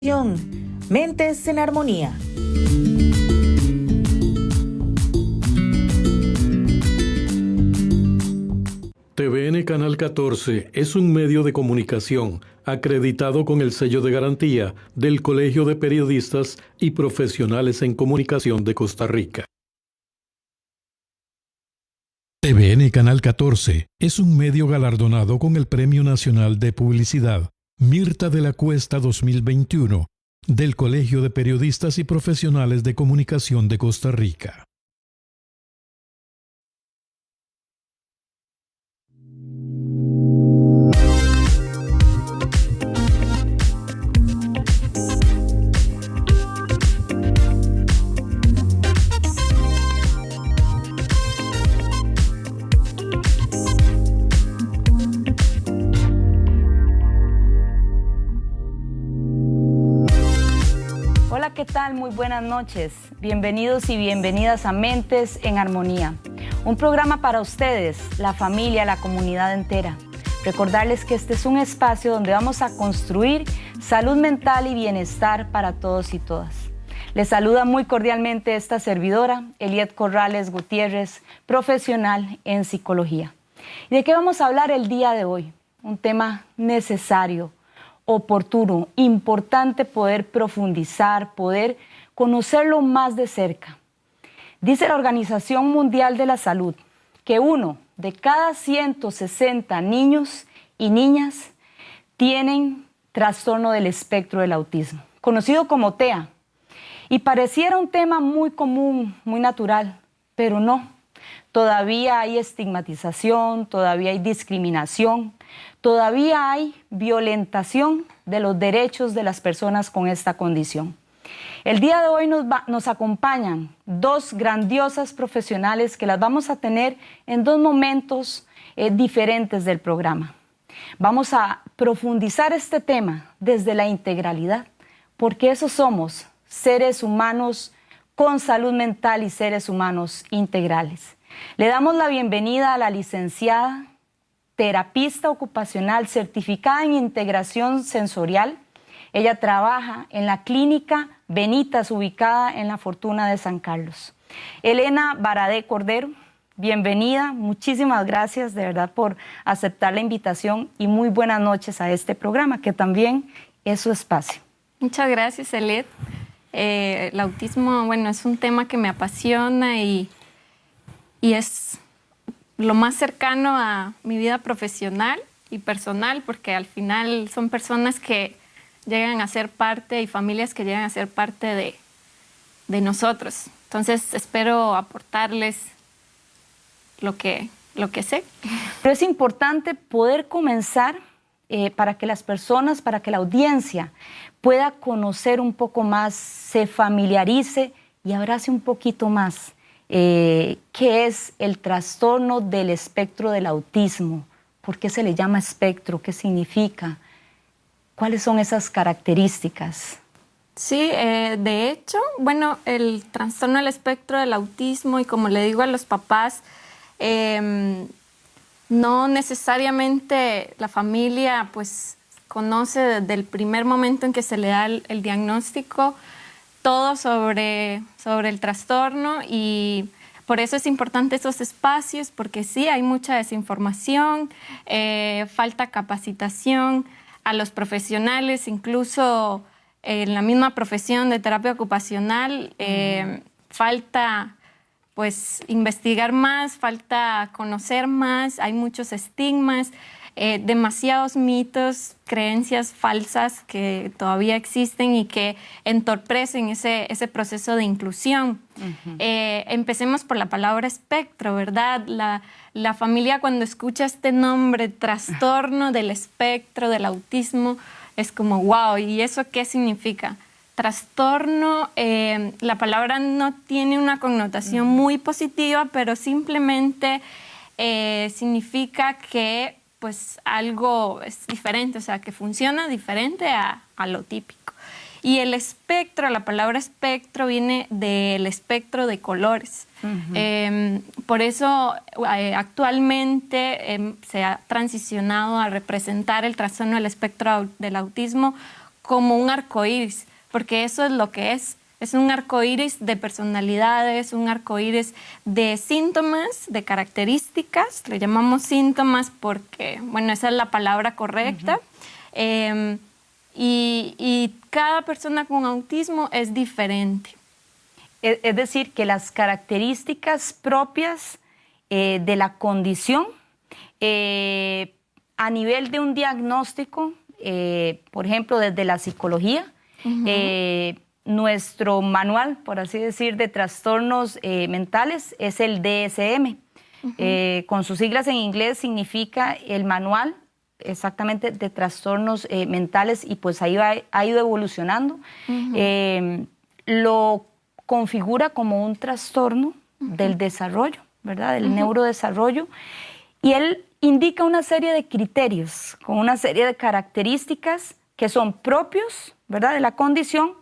Mentes en Armonía. TVN Canal 14 es un medio de comunicación acreditado con el sello de garantía del Colegio de Periodistas y Profesionales en Comunicación de Costa Rica. TVN Canal 14 es un medio galardonado con el Premio Nacional de Publicidad Mirta de la Cuesta 2021 del Colegio de Periodistas y Profesionales de Comunicación de Costa Rica. Hola, ¿qué tal? Muy buenas noches. Bienvenidos y bienvenidas a Mentes en Armonía, un programa para ustedes, la familia, la comunidad entera. Recordarles que este es un espacio donde vamos a construir salud mental y bienestar para todos y todas. Les saluda muy cordialmente esta servidora, Eliet Corrales Gutiérrez, profesional en psicología. ¿Y de qué vamos a hablar el día de hoy? Un tema necesario, oportuno, importante poder profundizar, poder conocerlo más de cerca. Dice la Organización Mundial de la Salud que 1 de cada 160 niños y niñas tienen trastorno del espectro del autismo, conocido como TEA. Y pareciera un tema muy común, muy natural, pero no. Todavía hay estigmatización, todavía hay discriminación, todavía hay violentación de los derechos de las personas con esta condición. El día de hoy nos acompañan dos grandiosas profesionales que las vamos a tener en dos momentos diferentes del programa. Vamos a profundizar este tema desde la integralidad, porque eso somos, seres humanos con salud mental y seres humanos integrales. Le damos la bienvenida a la licenciada, terapista ocupacional certificada en integración sensorial. Ella trabaja en la clínica Benitas, ubicada en La Fortuna de San Carlos. Elena Baradé Cordero, bienvenida, muchísimas gracias de verdad por aceptar la invitación y muy buenas noches a este programa, que también es su espacio. Muchas gracias, Eliet. El autismo, bueno, es un tema que me apasiona y es lo más cercano a mi vida profesional y personal, porque al final son personas que llegan a ser parte y familias que llegan a ser parte de nosotros. Entonces espero aportarles lo que sé. Pero es importante poder comenzar para que las personas, para que la audiencia pueda conocer un poco más, se familiarice y abrace un poquito más qué es el trastorno del espectro del autismo, por qué se le llama espectro, qué significa, cuáles son esas características. Sí, de hecho, bueno, el trastorno del espectro del autismo, y como le digo a los papás, no necesariamente la familia pues conoce desde el primer momento en que se le da el diagnóstico todo sobre el trastorno, y por eso es importante esos espacios, porque sí, hay mucha desinformación, falta capacitación a los profesionales, incluso en la misma profesión de terapia ocupacional, falta pues investigar más, falta conocer más, hay muchos estigmas, demasiados mitos, creencias falsas que todavía existen y que entorpecen ese proceso de inclusión. Empecemos por la palabra espectro, ¿verdad? La familia, cuando escucha este nombre, trastorno del espectro del autismo, es como wow, ¿y eso qué significa? Trastorno, la palabra no tiene una connotación muy positiva, pero simplemente significa que pues algo es diferente, o sea, que funciona diferente a lo típico. Y el espectro, la palabra espectro viene del espectro de colores. Por eso actualmente se ha transicionado a representar el trastorno del espectro del autismo como un arcoíris, porque eso es lo que es. Es un arcoíris de personalidades, un arcoíris de síntomas, de características. Le llamamos síntomas porque, bueno, esa es la palabra correcta. Y cada persona con autismo es diferente. Es decir, que las características propias de la condición a nivel de un diagnóstico, por ejemplo, desde la psicología, nuestro manual, por así decir, de trastornos mentales es el DSM. Con sus siglas en inglés significa el manual exactamente de trastornos mentales, y pues ahí ha ido evolucionando. Lo configura como un trastorno del desarrollo, ¿verdad? Del neurodesarrollo. Y él indica una serie de criterios, con una serie de características que son propios, ¿verdad?, de la condición,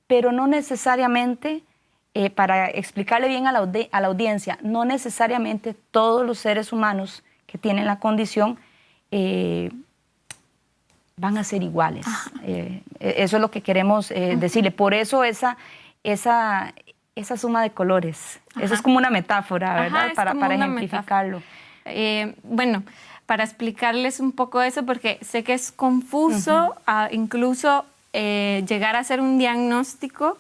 pero no necesariamente, para explicarle bien a la audiencia, no necesariamente todos los seres humanos que tienen la condición van a ser iguales. Eso es lo que queremos decirle. Por eso esa suma de colores. Eso es como una metáfora, ¿verdad? Para ejemplificarlo. Bueno, para explicarles un poco eso, porque sé que es confuso, incluso llegar a hacer un diagnóstico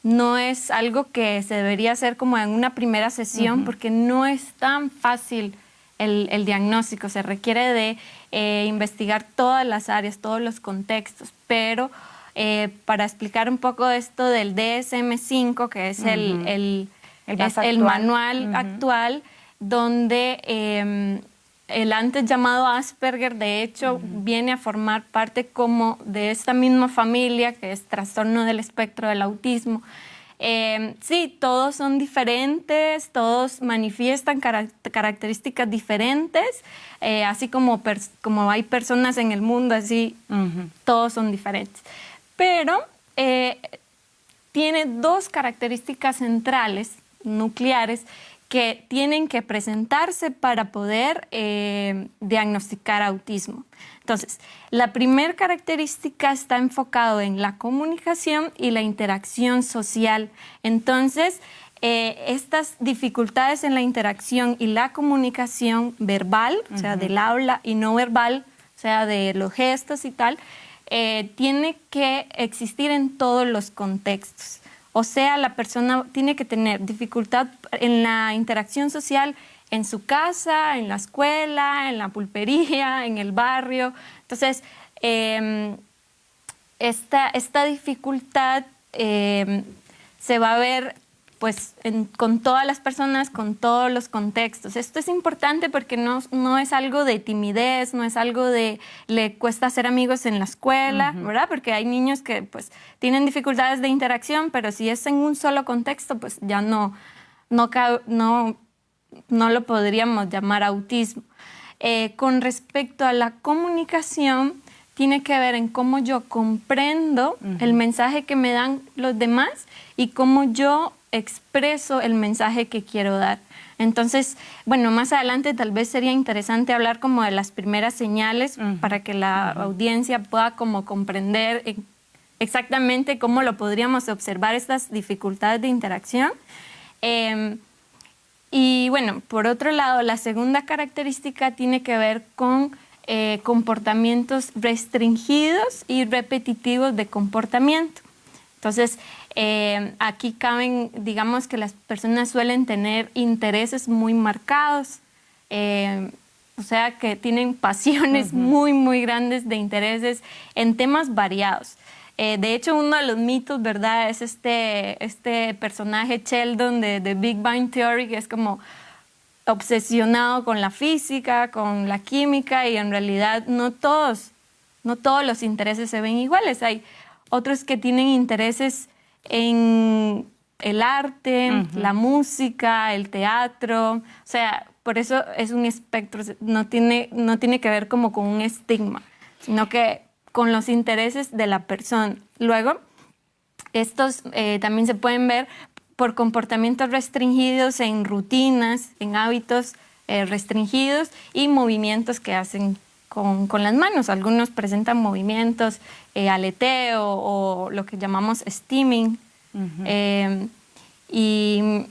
no es algo que se debería hacer como en una primera sesión, porque no es tan fácil el diagnóstico. Se requiere de investigar todas las áreas, todos los contextos, pero para explicar un poco esto del DSM-5, que es el manual actual, donde el antes llamado Asperger, de hecho, viene a formar parte como de esta misma familia, que es trastorno del espectro del autismo. Sí, todos son diferentes, todos manifiestan características diferentes, así como hay personas en el mundo, así todos son diferentes. Pero tiene dos características centrales, nucleares, que tienen que presentarse para poder diagnosticar autismo. Entonces, la primera característica está enfocado en la comunicación y la interacción social. Entonces, estas dificultades en la interacción y la comunicación verbal, o sea, del habla, y no verbal, o sea, de los gestos y tal, tiene que existir en todos los contextos. O sea, la persona tiene que tener dificultad en la interacción social en su casa, en la escuela, en la pulpería, en el barrio. Entonces, esta dificultad se va a ver pues, con todas las personas, con todos los contextos. Esto es importante porque no es algo de timidez, no es algo de le cuesta hacer amigos en la escuela, ¿verdad? Porque hay niños que pues, tienen dificultades de interacción, pero si es en un solo contexto, pues ya no lo podríamos llamar autismo. Con respecto a la comunicación, tiene que ver en cómo yo comprendo el mensaje que me dan los demás y cómo yo expreso el mensaje que quiero dar. Entonces, bueno, más adelante tal vez sería interesante hablar como de las primeras señales para que la audiencia pueda como comprender exactamente cómo lo podríamos observar estas dificultades de interacción. Y bueno, por otro lado, la segunda característica tiene que ver con comportamientos restringidos y repetitivos de comportamiento. Entonces, aquí caben, digamos que las personas suelen tener intereses muy marcados, o sea, que tienen pasiones muy, muy grandes de intereses en temas variados. De hecho, uno de los mitos, ¿verdad?, es este personaje Sheldon de Big Bang Theory, que es como obsesionado con la física, con la química, y en realidad no todos los intereses se ven iguales. Hay otros que tienen intereses en el arte, la música, el teatro. O sea, por eso es un espectro, no tiene que ver como con un estigma, sino que con los intereses de la persona. Luego, estos también se pueden ver por comportamientos restringidos en rutinas, en hábitos restringidos y movimientos que hacen con las manos. Algunos presentan movimientos, aleteo o lo que llamamos steaming. Y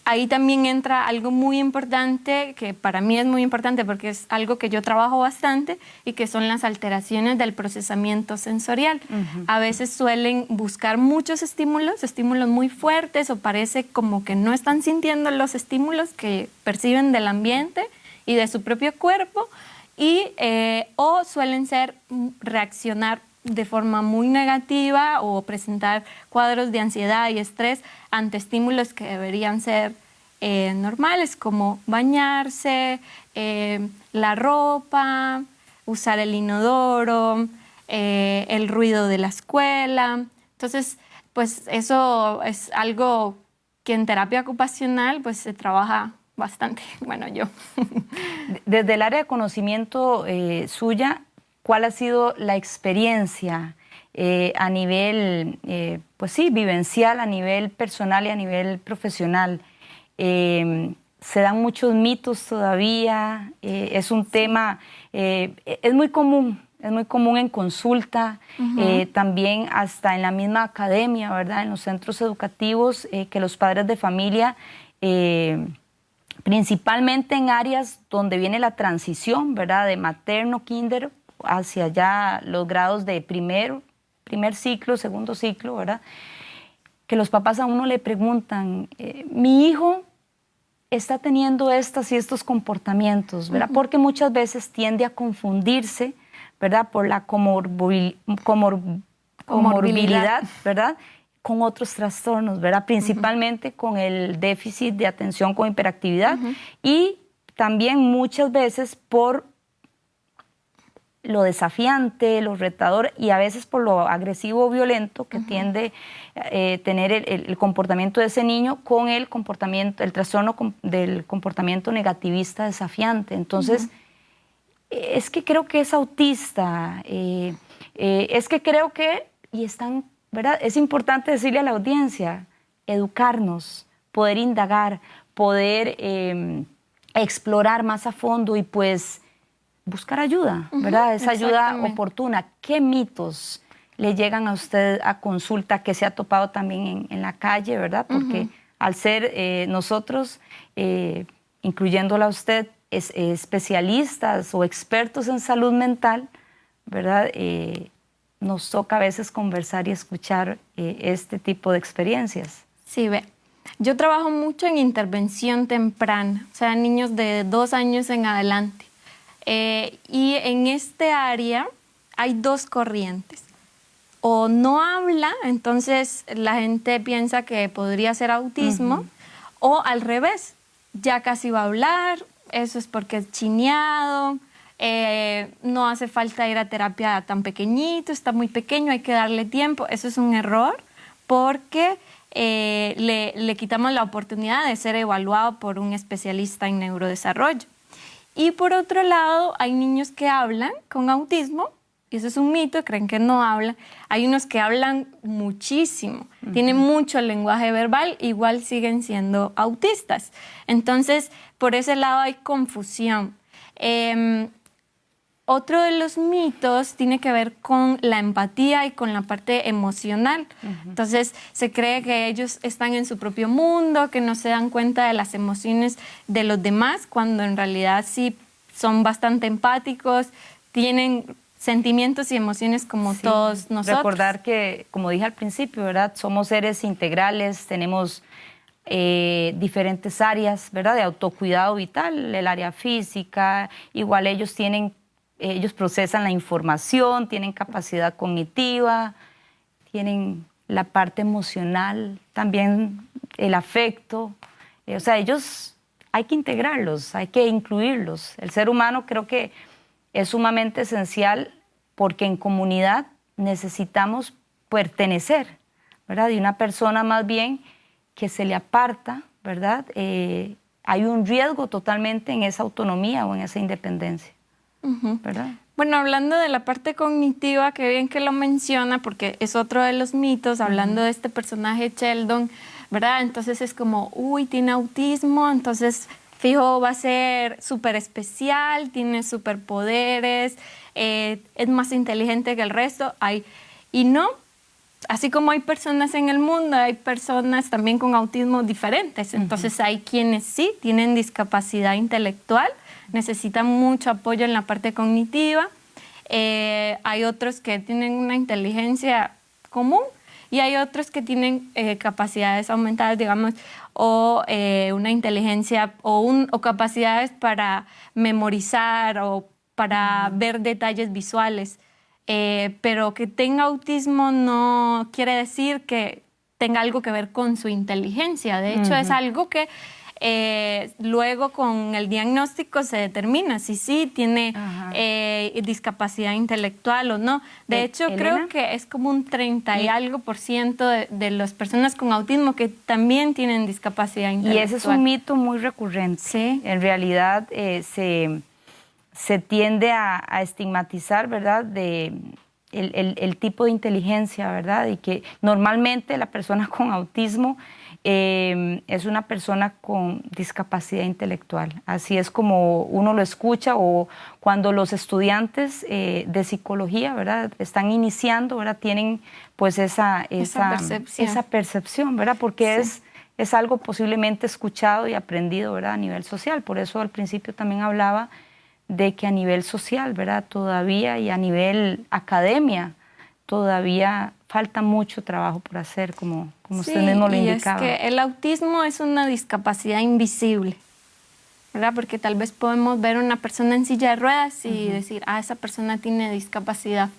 ahí también entra algo muy importante, que para mí es muy importante porque es algo que yo trabajo bastante, y que son las alteraciones del procesamiento sensorial. A veces suelen buscar muchos estímulos muy fuertes, o parece como que no están sintiendo los estímulos que perciben del ambiente y de su propio cuerpo, o suelen reaccionar de forma muy negativa o presentar cuadros de ansiedad y estrés ante estímulos que deberían ser normales, como bañarse, la ropa, usar el inodoro, el ruido de la escuela. Entonces, pues eso es algo que en terapia ocupacional pues se trabaja bastante, bueno, yo. Desde el área de conocimiento suya, ¿cuál ha sido la experiencia a nivel, pues sí, vivencial, a nivel personal y a nivel profesional? Se dan muchos mitos todavía, es un tema, es muy común en consulta, también hasta en la misma academia, ¿verdad? En los centros educativos, que los padres de familia, principalmente en áreas donde viene la transición, ¿verdad? De materno, kinder, hacia ya los grados de primer ciclo, segundo ciclo, ¿verdad? Que los papás a uno le preguntan, mi hijo está teniendo estos y estos comportamientos, ¿verdad? Porque muchas veces tiende a confundirse, ¿verdad? Por la comorbilidad, ¿verdad? Con otros trastornos, ¿verdad? Principalmente con el déficit de atención con hiperactividad, y también muchas veces por lo desafiante, lo retador, y a veces por lo agresivo o violento que tiende a tener el comportamiento de ese niño con el trastorno del comportamiento negativista desafiante. Entonces, es que creo que es autista, es que creo que, y están, ¿verdad? Es importante decirle a la audiencia, educarnos, poder indagar, poder explorar más a fondo y pues buscar ayuda, ¿verdad? Esa ayuda oportuna. ¿Qué mitos le llegan a usted a consulta que se ha topado también en la calle, ¿verdad? Porque al ser nosotros, incluyéndola a usted, especialistas o expertos en salud mental, ¿verdad? Nos toca a veces conversar y escuchar este tipo de experiencias. Sí, ve. Yo trabajo mucho en intervención temprana, o sea, niños de 2 años en adelante. Y en este área hay 2 corrientes. O no habla, entonces la gente piensa que podría ser autismo, o al revés, ya casi va a hablar, eso es porque es chineado, no hace falta ir a terapia tan pequeñito, está muy pequeño, hay que darle tiempo. Eso es un error porque le quitamos la oportunidad de ser evaluado por un especialista en neurodesarrollo. Y por otro lado, hay niños que hablan con autismo, y eso es un mito, creen que no hablan. Hay unos que hablan muchísimo, tienen mucho lenguaje verbal, igual siguen siendo autistas. Entonces, por ese lado hay confusión. Otro de los mitos tiene que ver con la empatía y con la parte emocional. Entonces, se cree que ellos están en su propio mundo, que no se dan cuenta de las emociones de los demás, cuando en realidad sí son bastante empáticos, tienen sentimientos y emociones como todos nosotros. Recordar que, como dije al principio, ¿verdad? Somos seres integrales, tenemos diferentes áreas, ¿verdad? De autocuidado vital, el área física, igual ellos procesan la información, tienen capacidad cognitiva, tienen la parte emocional, también el afecto. O sea, ellos hay que integrarlos, hay que incluirlos. El ser humano creo que es sumamente esencial porque en comunidad necesitamos pertenecer, ¿verdad? Y una persona más bien que se le aparta, ¿verdad? Hay un riesgo totalmente en esa autonomía o en esa independencia. ¿Verdad? Bueno, hablando de la parte cognitiva, qué bien que lo menciona, porque es otro de los mitos, hablando de este personaje Sheldon, ¿verdad? Entonces es como, uy, tiene autismo, entonces fijo va a ser súper especial, tiene superpoderes, es más inteligente que el resto. Y no, así como hay personas en el mundo, hay personas también con autismo diferentes. Entonces hay quienes sí tienen discapacidad intelectual, necesitan mucho apoyo en la parte cognitiva. Hay otros que tienen una inteligencia común y hay otros que tienen capacidades aumentadas, digamos, o una inteligencia o capacidades para memorizar o para ver detalles visuales. Pero que tenga autismo no quiere decir que tenga algo que ver con su inteligencia. De hecho, es algo que luego con el diagnóstico se determina si sí tiene discapacidad intelectual o no. De hecho, Elena, creo que es como un 30 y algo % de las personas con autismo que también tienen discapacidad intelectual. Y ese es un mito muy recurrente. Sí. En realidad se tiende a estigmatizar, ¿verdad?, el tipo de inteligencia, ¿verdad? Y que normalmente la persona con autismo es una persona con discapacidad intelectual. Así es como uno lo escucha, o cuando los estudiantes de psicología, ¿verdad?, están iniciando, ¿verdad?, tienen pues esa percepción, ¿verdad?, porque es algo posiblemente escuchado y aprendido, ¿verdad?, a nivel social. Por eso al principio también hablaba de que a nivel social, ¿verdad?, todavía, y a nivel academia, todavía falta mucho trabajo por hacer, como usted mismo lo indicaba. Y es que el autismo es una discapacidad invisible, ¿verdad? Porque tal vez podemos ver una persona en silla de ruedas y decir, esa persona tiene discapacidad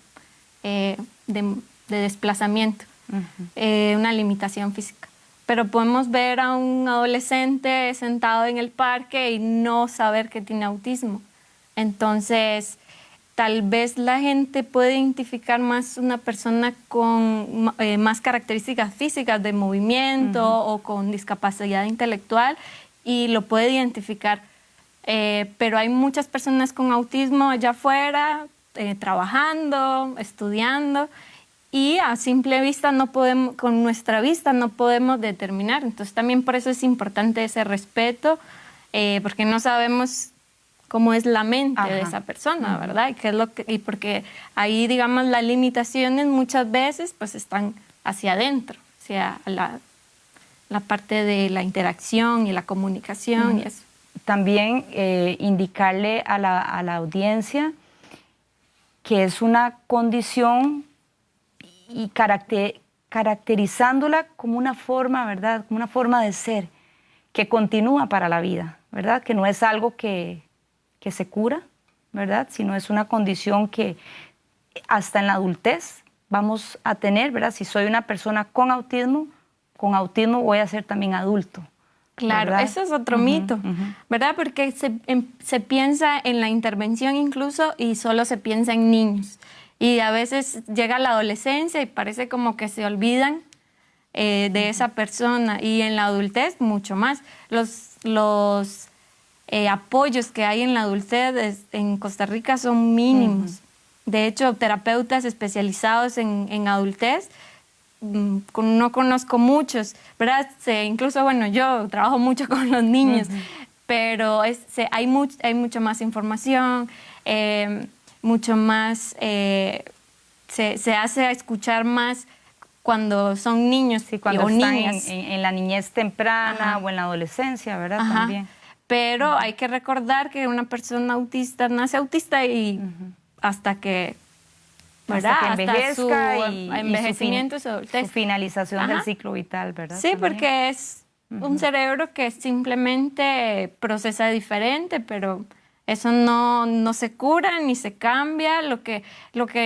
de desplazamiento, una limitación física. Pero podemos ver a un adolescente sentado en el parque y no saber que tiene autismo. Entonces, tal vez la gente puede identificar más una persona con más características físicas de movimiento o con discapacidad intelectual y lo puede identificar. Pero hay muchas personas con autismo allá afuera, trabajando, estudiando, y a simple vista no podemos, con nuestra vista no podemos determinar. Entonces también por eso es importante ese respeto, porque no sabemos cómo es la mente de esa persona, ¿verdad? Y, qué es y porque ahí, digamos, las limitaciones muchas veces pues están hacia adentro, hacia la parte de la interacción y la comunicación y eso. También indicarle a la audiencia que es una condición y caracterizándola como una forma, ¿verdad?, como una forma de ser que continúa para la vida, ¿verdad? Que no es algo que se cura, ¿verdad?, sino es una condición que hasta en la adultez vamos a tener, ¿verdad? Si soy una persona con autismo voy a ser también adulto. Claro, ¿verdad? Eso es otro mito, ¿verdad? Porque se piensa en la intervención incluso y solo se piensa en niños. Y a veces llega la adolescencia y parece como que se olvidan de esa persona. Y en la adultez mucho más. Los apoyos que hay en la adultez en Costa Rica son mínimos. De hecho, terapeutas especializados en adultez, no conozco muchos, ¿verdad? Incluso, bueno, yo trabajo mucho con los niños, pero hay mucho más información, mucho más, se hace escuchar más cuando son niños cuando o están niñas. En la niñez temprana o en la adolescencia, ¿verdad? También. Pero hay que recordar que una persona autista nace autista y hasta que, ¿verdad?, hasta que envejezca hasta su y envejecimiento, su finalización del ciclo vital, ¿verdad? Sí, también. porque es un cerebro que simplemente procesa diferente, pero eso no se cura ni se cambia. Lo que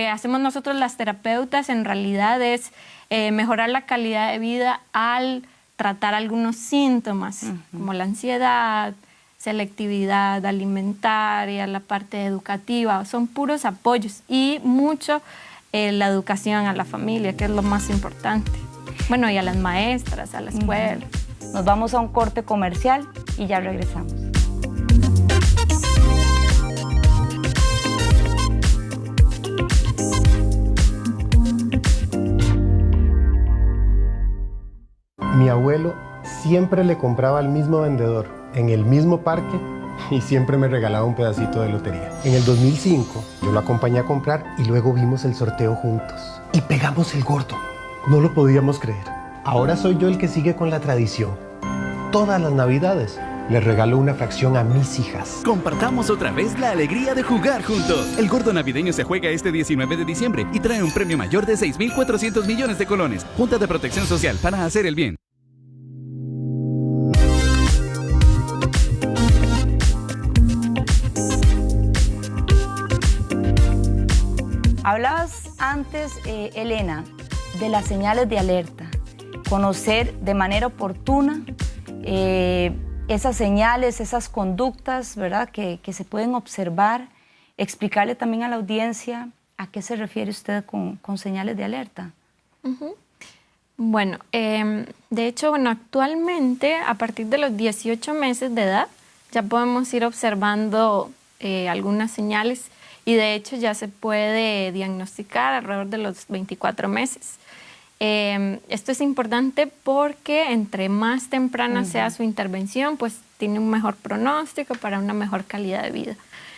hacemos nosotros las terapeutas en realidad es mejorar la calidad de vida al tratar algunos síntomas, como la ansiedad, selectividad alimentaria, la parte educativa. Son puros apoyos y mucho la educación a la familia, que es lo más importante. Bueno, y a las maestras, a la escuela. Nos vamos a un corte comercial y ya regresamos. Mi abuelo siempre le compraba al mismo vendedor en el mismo parque y siempre me regalaba un pedacito de lotería. En el 2005 yo lo acompañé a comprar y luego vimos el sorteo juntos. Y pegamos el gordo. No lo podíamos creer. Ahora soy yo el que sigue con la tradición. Todas las navidades les regalo una fracción a mis hijas. Compartamos otra vez la alegría de jugar juntos. El gordo navideño se juega este 19 de diciembre y trae un premio mayor de 6.400 millones de colones. Junta de Protección Social para hacer el bien. Hablabas antes, Elena, de las señales de alerta. Conocer de manera oportuna esas señales, esas conductas, ¿verdad?, que se pueden observar. Explicarle también a la audiencia a qué se refiere usted con señales de alerta. Bueno, de hecho, actualmente, a partir de los 18 meses de edad, ya podemos ir observando algunas señales y de hecho ya se puede diagnosticar alrededor de los 24 meses. Esto es importante porque entre más temprana sea su intervención, pues tiene un mejor pronóstico para una mejor calidad de vida.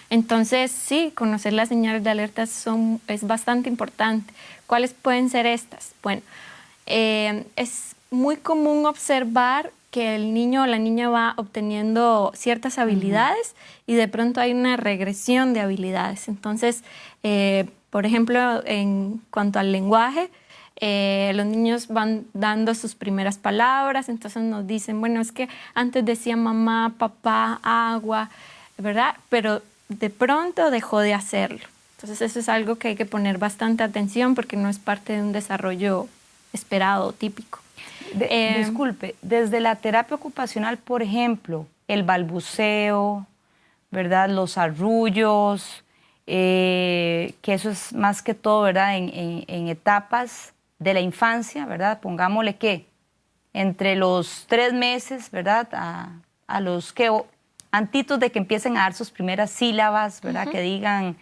Entonces, sí, conocer las señales de alerta es bastante importante. ¿Cuáles pueden ser estas? Bueno, es muy común observar que el niño o la niña va obteniendo ciertas habilidades y de pronto hay una regresión de habilidades. Entonces, por ejemplo, en cuanto al lenguaje, los niños van dando sus primeras palabras, entonces nos dicen, bueno, es que antes decía mamá, papá, agua, ¿verdad? Pero de pronto dejó de hacerlo. Entonces eso es algo que hay que poner bastante atención porque no es parte de un desarrollo esperado o típico. Disculpe, desde la terapia ocupacional, por ejemplo, el balbuceo, ¿verdad?, los arrullos, que eso es más que todo, ¿verdad?, en etapas de la infancia, ¿verdad? Pongámosle que entre los 3 meses, ¿verdad?, a los que antitos de que empiecen a dar sus primeras sílabas, ¿verdad?, que digan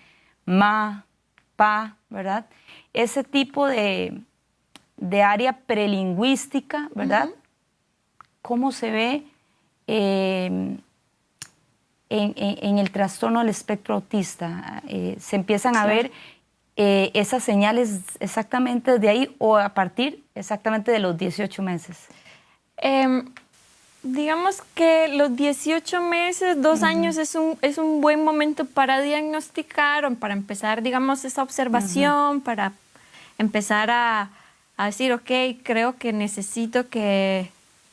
ma, pa, ¿verdad? Ese tipo de área prelingüística, ¿verdad? ¿Cómo se ve en el trastorno del espectro autista? ¿Se empiezan a ver esas señales exactamente de ahí o a partir exactamente de los 18 meses? Digamos que los 18 meses, 2 años es un buen momento para diagnosticar o para empezar, digamos, esa observación, para empezar a decir, ok, creo que necesito que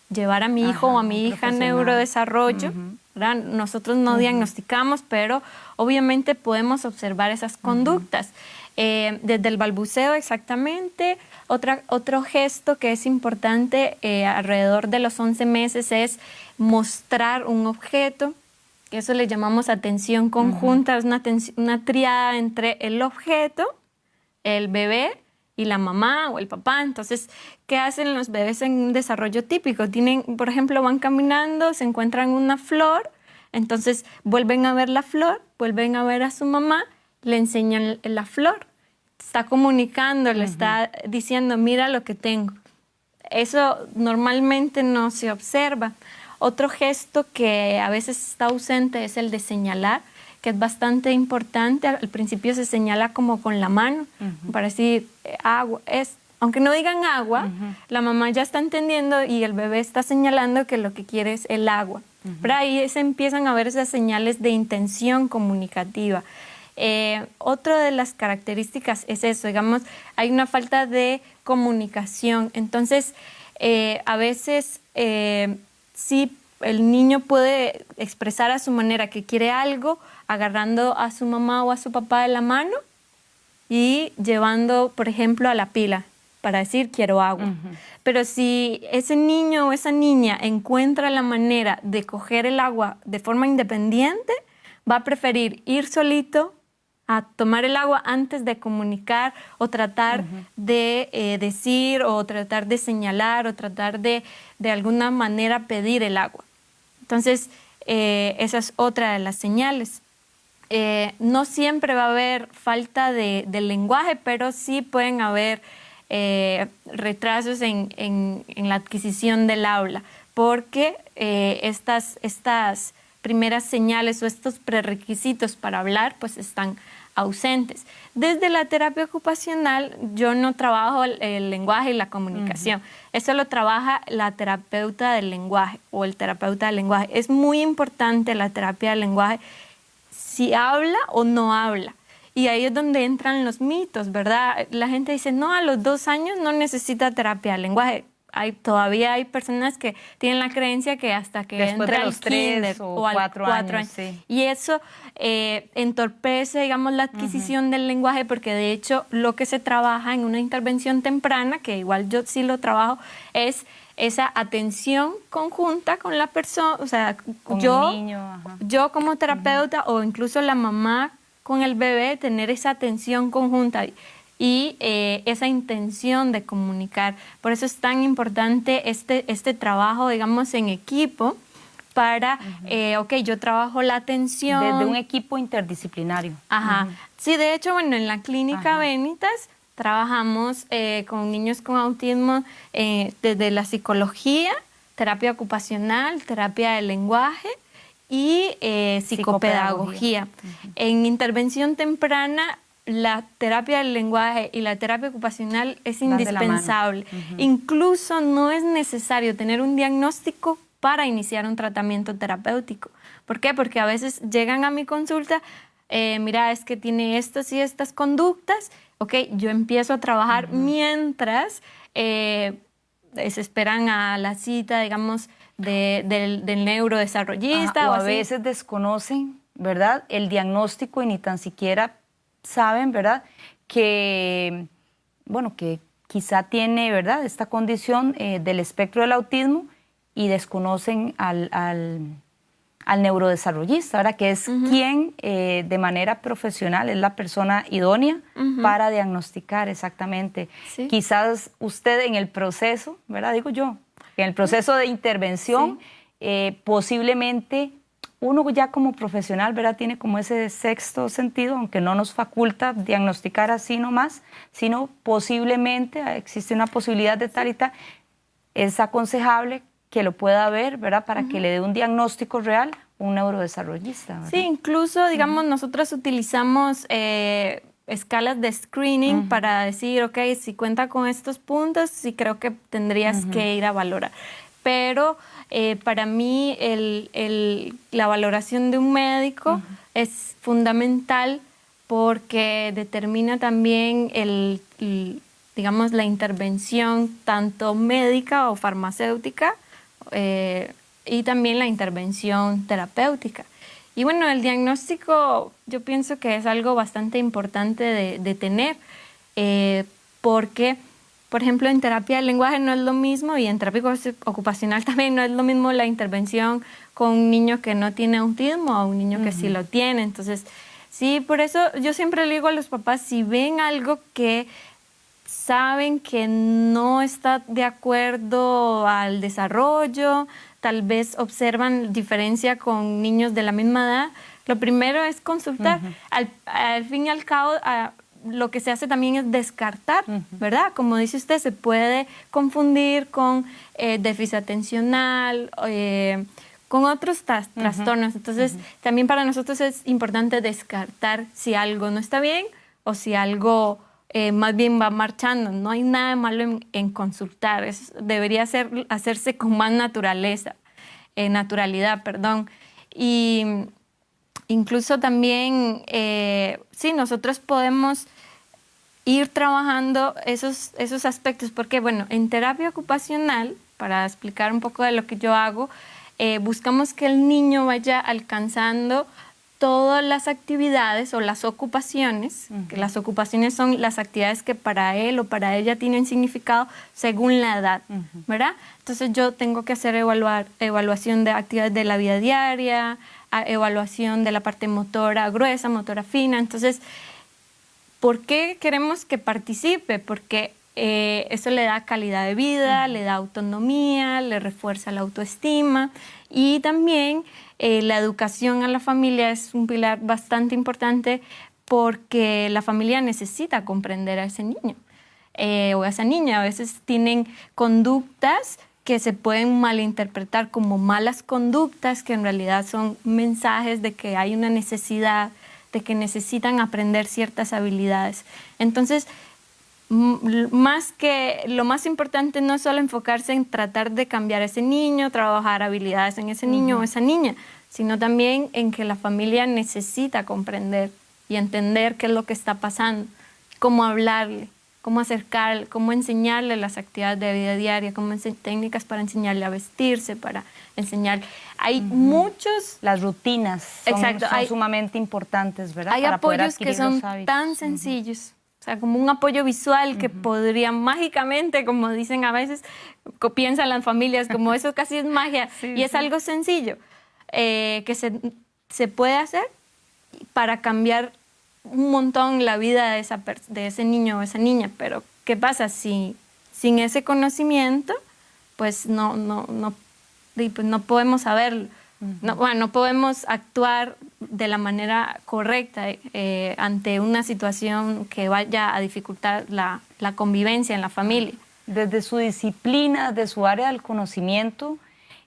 llevar a mi hijo o a mi hija a neurodesarrollo. ¿Verdad? Nosotros no diagnosticamos, pero obviamente podemos observar esas conductas. Desde el balbuceo exactamente. Otro gesto que es importante alrededor de los 11 meses es mostrar un objeto. Eso le llamamos atención conjunta. Es una triada entre el objeto, el bebé y la mamá o el papá. Entonces, ¿qué hacen los bebés en un desarrollo típico? Por ejemplo, van caminando, se encuentran una flor, entonces vuelven a ver la flor, vuelven a ver a su mamá, le enseñan la flor. Está comunicando, le está diciendo, mira lo que tengo. Eso normalmente no se observa. Otro gesto que a veces está ausente es el de señalar, que es bastante importante. Al principio se señala como con la mano, para decir agua. Aunque no digan agua, la mamá ya está entendiendo y el bebé está señalando que lo que quiere es el agua. Pero ahí se empiezan a ver esas señales de intención comunicativa. Otra de las características es eso, digamos, hay una falta de comunicación. Entonces, a veces sí, el niño puede expresar a su manera que quiere algo, agarrando a su mamá o a su papá de la mano y llevando, por ejemplo, a la pila para decir quiero agua. Pero si ese niño o esa niña encuentra la manera de coger el agua de forma independiente, va a preferir ir solito a tomar el agua antes de comunicar o tratar de decir o tratar de señalar o tratar de alguna manera pedir el agua. Entonces, esa es otra de las señales. No siempre va a haber falta de lenguaje, pero sí pueden haber retrasos en la adquisición del habla, porque estas primeras señales o estos prerequisitos para hablar pues están ausentes. Desde la terapia ocupacional yo no trabajo el lenguaje y la comunicación. Eso lo trabaja la terapeuta del lenguaje o el terapeuta del lenguaje. Es muy importante la terapia del lenguaje, si habla o no habla. Y ahí es donde entran los mitos, ¿verdad? La gente dice, no, a los 2 años no necesita terapia del lenguaje. Todavía hay personas que tienen la creencia que hasta que después entre de al los 3 kinder o al 4 años. Sí. Y eso entorpece, digamos, la adquisición del lenguaje, porque de hecho lo que se trabaja en una intervención temprana, que igual yo sí lo trabajo, es esa atención conjunta con la persona, o sea, con el niño, yo como terapeuta o incluso la mamá con el bebé, tener esa atención conjunta y esa intención de comunicar. Por eso es tan importante este trabajo, digamos, en equipo para, ok, yo trabajo la atención. Desde un equipo interdisciplinario. Ajá. Sí, de hecho, bueno, en la clínica Benitas trabajamos con niños con autismo desde la psicología, terapia ocupacional, terapia del lenguaje y psicopedagogía. En intervención temprana, la terapia del lenguaje y la terapia ocupacional es indispensable. Incluso no es necesario tener un diagnóstico para iniciar un tratamiento terapéutico. ¿Por qué? Porque a veces llegan a mi consulta, mira, es que tiene estas y estas conductas, ok, yo empiezo a trabajar mientras se esperan a la cita, digamos, del neurodesarrollista. O a veces desconocen, ¿verdad?, el diagnóstico y ni tan siquiera saben, ¿verdad?, que, bueno, que quizá tiene, ¿verdad?, esta condición del espectro del autismo y desconocen al neurodesarrollista, ¿verdad?, que es quien de manera profesional es la persona idónea para diagnosticar exactamente. Sí. Quizás usted en el proceso, ¿verdad?, digo yo, en el proceso de intervención, posiblemente uno ya como profesional, ¿verdad?, tiene como ese sexto sentido, aunque no nos faculta diagnosticar así nomás, sino posiblemente existe una posibilidad de tal y tal. Es aconsejable que lo pueda ver, ¿verdad?, para que le dé un diagnóstico real un neurodesarrollista, ¿verdad? Sí, incluso, digamos, nosotros utilizamos escalas de screening para decir, ok, si cuenta con estos puntos, sí creo que tendrías que ir a valorar. Pero para mí la valoración de un médico es fundamental porque determina también digamos, la intervención tanto médica o farmacéutica y también la intervención terapéutica. Y bueno, el diagnóstico yo pienso que es algo bastante importante de tener porque, por ejemplo, en terapia del lenguaje no es lo mismo y en terapia ocupacional también no es lo mismo la intervención con un niño que no tiene autismo o un niño que sí lo tiene. Entonces, sí, por eso yo siempre le digo a los papás, si ven algo que saben que no está de acuerdo al desarrollo, tal vez observan diferencia con niños de la misma edad, lo primero es consultar. Al fin y al cabo, lo que se hace también es descartar, ¿verdad? Como dice usted, se puede confundir con déficit atencional, con otros trastornos. Entonces, también para nosotros es importante descartar si algo no está bien o si algo más bien va marchando. No hay nada de malo en consultar. Eso debería hacerse con más naturalidad. Y incluso también, sí, nosotros podemos ir trabajando esos aspectos, porque bueno, en terapia ocupacional, para explicar un poco de lo que yo hago, buscamos que el niño vaya alcanzando todas las actividades o las ocupaciones, que las ocupaciones son las actividades que para él o para ella tienen significado según la edad, ¿verdad? Entonces yo tengo que hacer evaluación de actividades de la vida diaria, evaluación de la parte motora gruesa, motora fina. Entonces, ¿por qué queremos que participe? Porque eso le da calidad de vida, le da autonomía, le refuerza la autoestima y también la educación a la familia es un pilar bastante importante porque la familia necesita comprender a ese niño. o esa niña. A veces tienen conductas que se pueden malinterpretar como malas conductas, que en realidad son mensajes de que hay una necesidad, de que necesitan aprender ciertas habilidades. Entonces, lo más importante no es solo enfocarse en tratar de cambiar a ese niño, trabajar habilidades en ese niño o esa niña, sino también en que la familia necesita comprender y entender qué es lo que está pasando, cómo hablarle, cómo acercarle, cómo enseñarle las actividades de vida diaria, cómo técnicas para enseñarle a vestirse, para enseñar. Hay muchos... Las rutinas son sumamente importantes, ¿verdad? Hay apoyos que son tan sencillos, o sea, como un apoyo visual que podría mágicamente, como dicen a veces, piensan las familias, como eso casi es magia, y es algo sencillo, que se puede hacer para cambiar un montón la vida de ese niño o esa niña. Pero ¿qué pasa? Sin ese conocimiento, pues no podemos saberlo. No podemos actuar de la manera correcta ante una situación que vaya a dificultar la convivencia en la familia. Desde su disciplina, de su área del conocimiento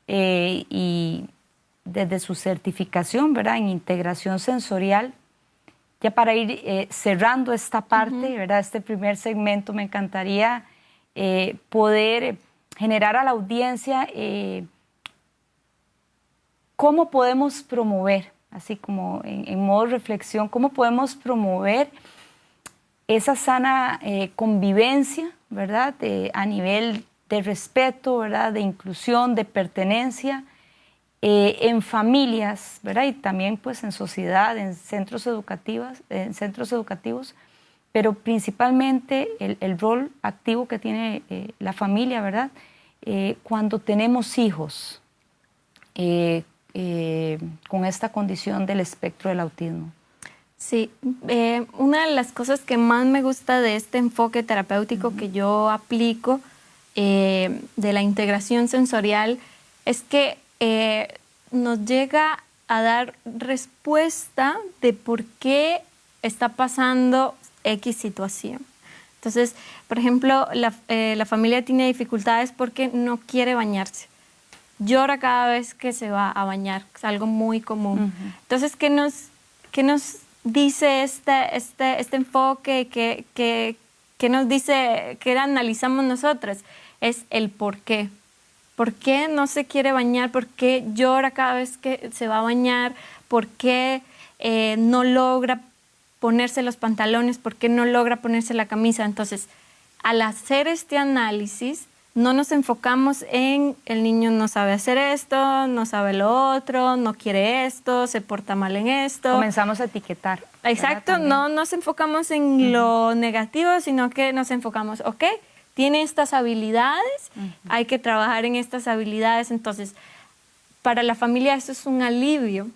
y desde su certificación, ¿verdad?, en integración sensorial. Ya para ir cerrando esta parte, ¿verdad?, este primer segmento, me encantaría poder generar a la audiencia cómo podemos promover, así como en modo reflexión, cómo podemos promover esa sana convivencia, ¿verdad?, a nivel de respeto, ¿verdad?, de inclusión, de pertenencia, en familias, ¿verdad?, y también pues en sociedad, en centros educativos, pero principalmente el rol activo que tiene la familia, ¿verdad?, cuando tenemos hijos con esta condición del espectro del autismo. Sí, una de las cosas que más me gusta de este enfoque terapéutico que yo aplico, de la integración sensorial, es que nos llega a dar respuesta de por qué está pasando X situación. Entonces, por ejemplo, la familia tiene dificultades porque no quiere bañarse. Llora cada vez que se va a bañar, es algo muy común. Entonces, ¿qué nos dice este enfoque? ¿Qué nos dice, qué analizamos nosotras? Es el por qué. ¿Por qué no se quiere bañar? ¿Por qué llora cada vez que se va a bañar? ¿Por qué no logra ponerse los pantalones? ¿Por qué no logra ponerse la camisa? Entonces, al hacer este análisis, no nos enfocamos en el niño no sabe hacer esto, no sabe lo otro, no quiere esto, se porta mal en esto. Comenzamos a etiquetar. Exacto, no nos enfocamos en lo negativo, sino que nos enfocamos, ok, tiene estas habilidades, hay que trabajar en estas habilidades. Entonces, para la familia eso es un alivio,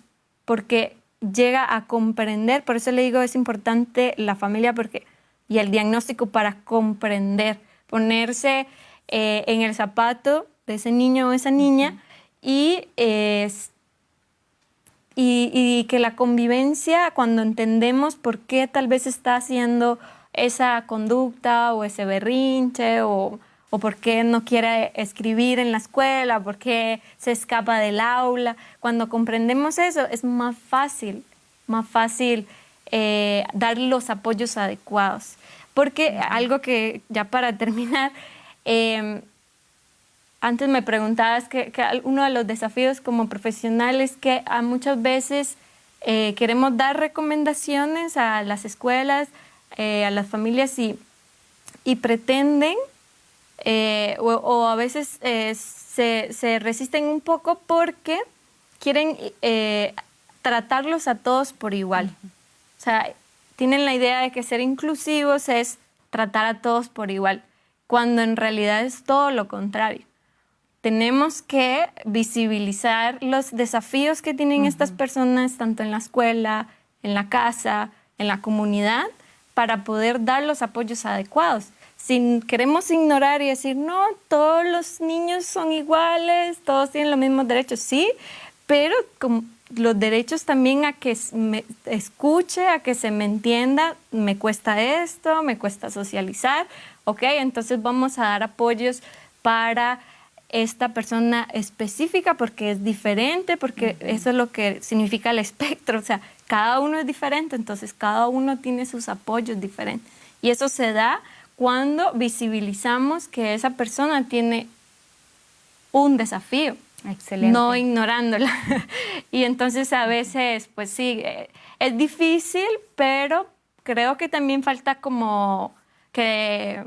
porque llega a comprender, por eso le digo es importante la familia y el diagnóstico para comprender, ponerse en el zapato de ese niño o esa niña y que la convivencia, cuando entendemos por qué tal vez está haciendo esa conducta o ese berrinche o por qué no quiere escribir en la escuela, por qué se escapa del aula, cuando comprendemos eso es más fácil dar los apoyos adecuados. Porque algo que, ya para terminar, antes me preguntabas que uno de los desafíos como profesional es que muchas veces queremos dar recomendaciones a las escuelas, a las familias y pretenden o a veces se resisten un poco porque quieren tratarlos a todos por igual. O sea, tienen la idea de que ser inclusivos es tratar a todos por igual, cuando en realidad es todo lo contrario. Tenemos que visibilizar los desafíos que tienen estas personas, tanto en la escuela, en la casa, en la comunidad, para poder dar los apoyos adecuados. Si queremos ignorar y decir, no, todos los niños son iguales, todos tienen los mismos derechos, sí, pero los derechos también a que me escuche, a que se me entienda, me cuesta esto, me cuesta socializar, ¿ok? Entonces vamos a dar apoyos para esta persona específica porque es diferente, porque eso es lo que significa el espectro, o sea, cada uno es diferente, entonces cada uno tiene sus apoyos diferentes. Y eso se da cuando visibilizamos que esa persona tiene un desafío. Excelente. No ignorándola. Y entonces a veces, pues sí, es difícil, pero creo que también falta como que,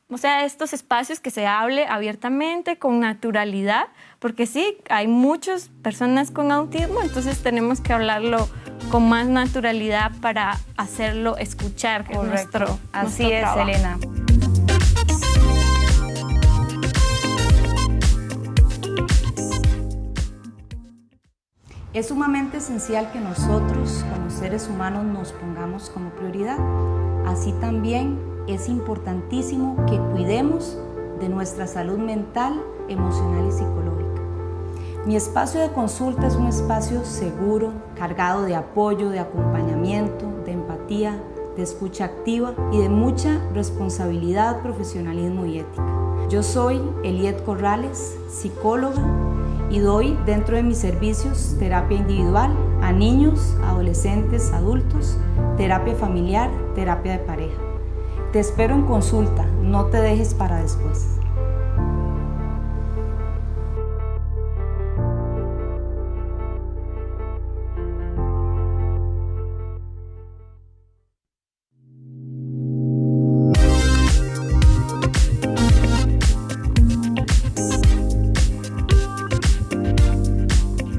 o sea, estos espacios que se hable abiertamente, con naturalidad, porque sí, hay muchas personas con autismo, entonces tenemos que hablarlo con más naturalidad para hacerlo escuchar. Que Correcto. Así nuestro es, trabajo. Elena. Es sumamente esencial que nosotros, como seres humanos, nos pongamos como prioridad. Así también es importantísimo que cuidemos de nuestra salud mental, emocional y psicológica. Mi espacio de consulta es un espacio seguro, cargado de apoyo, de acompañamiento, de empatía, de escucha activa y de mucha responsabilidad, profesionalismo y ética. Yo soy Eliet Corrales, psicóloga, y doy dentro de mis servicios terapia individual a niños, adolescentes, adultos, terapia familiar, terapia de pareja. Te espero en consulta, no te dejes para después.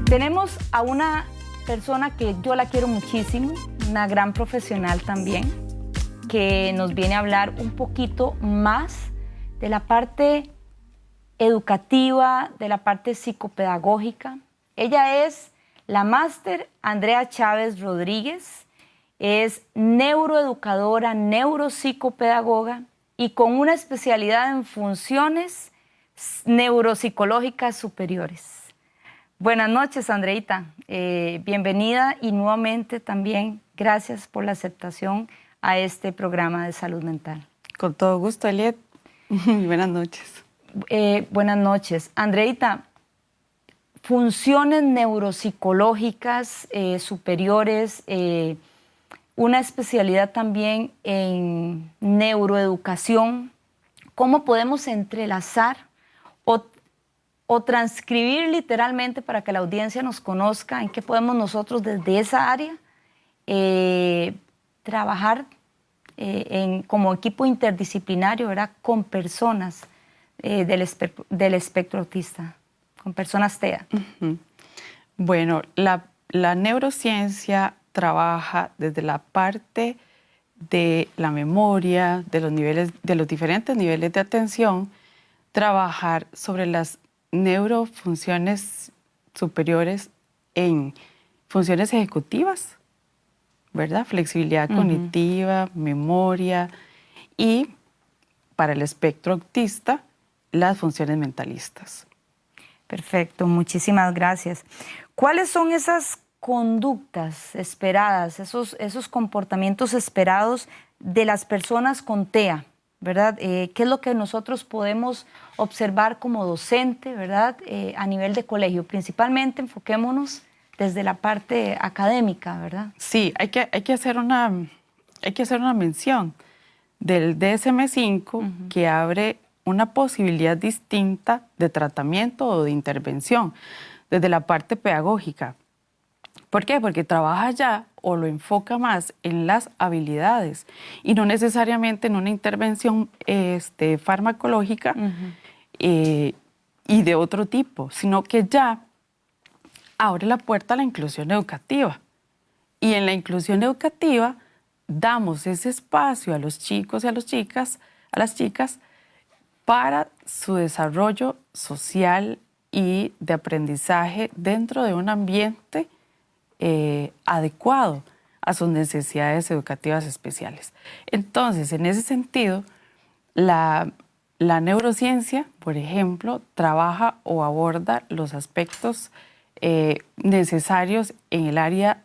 Tenemos a una persona que yo la quiero muchísimo, una gran profesional también, que nos viene a hablar un poquito más de la parte educativa, de la parte psicopedagógica. Ella es la máster Andrea Chávez Rodríguez, es neuroeducadora, neuropsicopedagoga y con una especialidad en funciones neuropsicológicas superiores. Buenas noches, Andreita. Bienvenida y nuevamente también gracias por la aceptación a este programa de salud mental. Con todo gusto, Eliet. Buenas noches. Buenas noches. Andreita, funciones neuropsicológicas superiores, una especialidad también en neuroeducación. ¿Cómo podemos entrelazar o transcribir literalmente para que la audiencia nos conozca en qué podemos nosotros desde esa área trabajar como equipo interdisciplinario, ¿verdad? Con personas del espectro autista, con personas TEA? Bueno, la neurociencia trabaja desde la parte de la memoria, de los diferentes niveles de atención, trabajar sobre las neurofunciones superiores en funciones ejecutivas, ¿verdad? Flexibilidad cognitiva, memoria y para el espectro autista, las funciones mentalistas. Perfecto, muchísimas gracias. ¿Cuáles son esas conductas esperadas, esos comportamientos esperados de las personas con TEA? ¿Verdad? ¿Qué es lo que nosotros podemos observar como docente, ¿verdad? A nivel de colegio? Principalmente enfoquémonos desde la parte académica, ¿verdad? Sí, hay que hacer una mención del DSM-5 que abre una posibilidad distinta de tratamiento o de intervención desde la parte pedagógica. ¿Por qué? Porque trabaja ya o lo enfoca más en las habilidades y no necesariamente en una intervención farmacológica y de otro tipo, sino que ya abre la puerta a la inclusión educativa. Y en la inclusión educativa damos ese espacio a los chicos y a las chicas para su desarrollo social y de aprendizaje dentro de un ambiente adecuado a sus necesidades educativas especiales. Entonces, en ese sentido, la neurociencia, por ejemplo, trabaja o aborda los aspectos necesarios en el área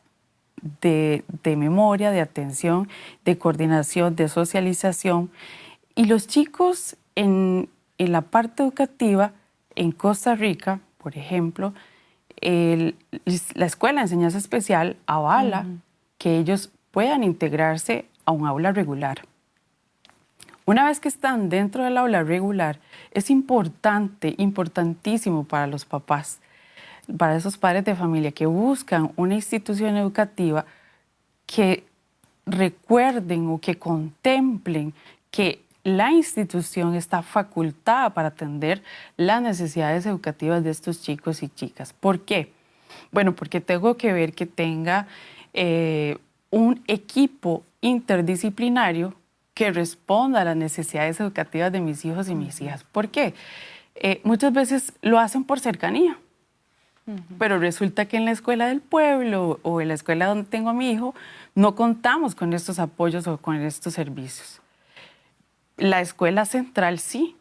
de memoria, de atención, de coordinación, de socialización. Y los chicos en la parte educativa, en Costa Rica, por ejemplo, la Escuela de Enseñanza Especial avala que ellos puedan integrarse a un aula regular. Una vez que están dentro del aula regular, es importante, importantísimo para los papás, para esos padres de familia que buscan una institución educativa, que recuerden o que contemplen que la institución está facultada para atender las necesidades educativas de estos chicos y chicas. ¿Por qué? Bueno, porque tengo que ver que tenga un equipo interdisciplinario que responda a las necesidades educativas de mis hijos y mis hijas. ¿Por qué? Muchas veces lo hacen por cercanía, pero resulta que en la escuela del pueblo o en la escuela donde tengo a mi hijo no contamos con estos apoyos o con estos servicios. La escuela central sí.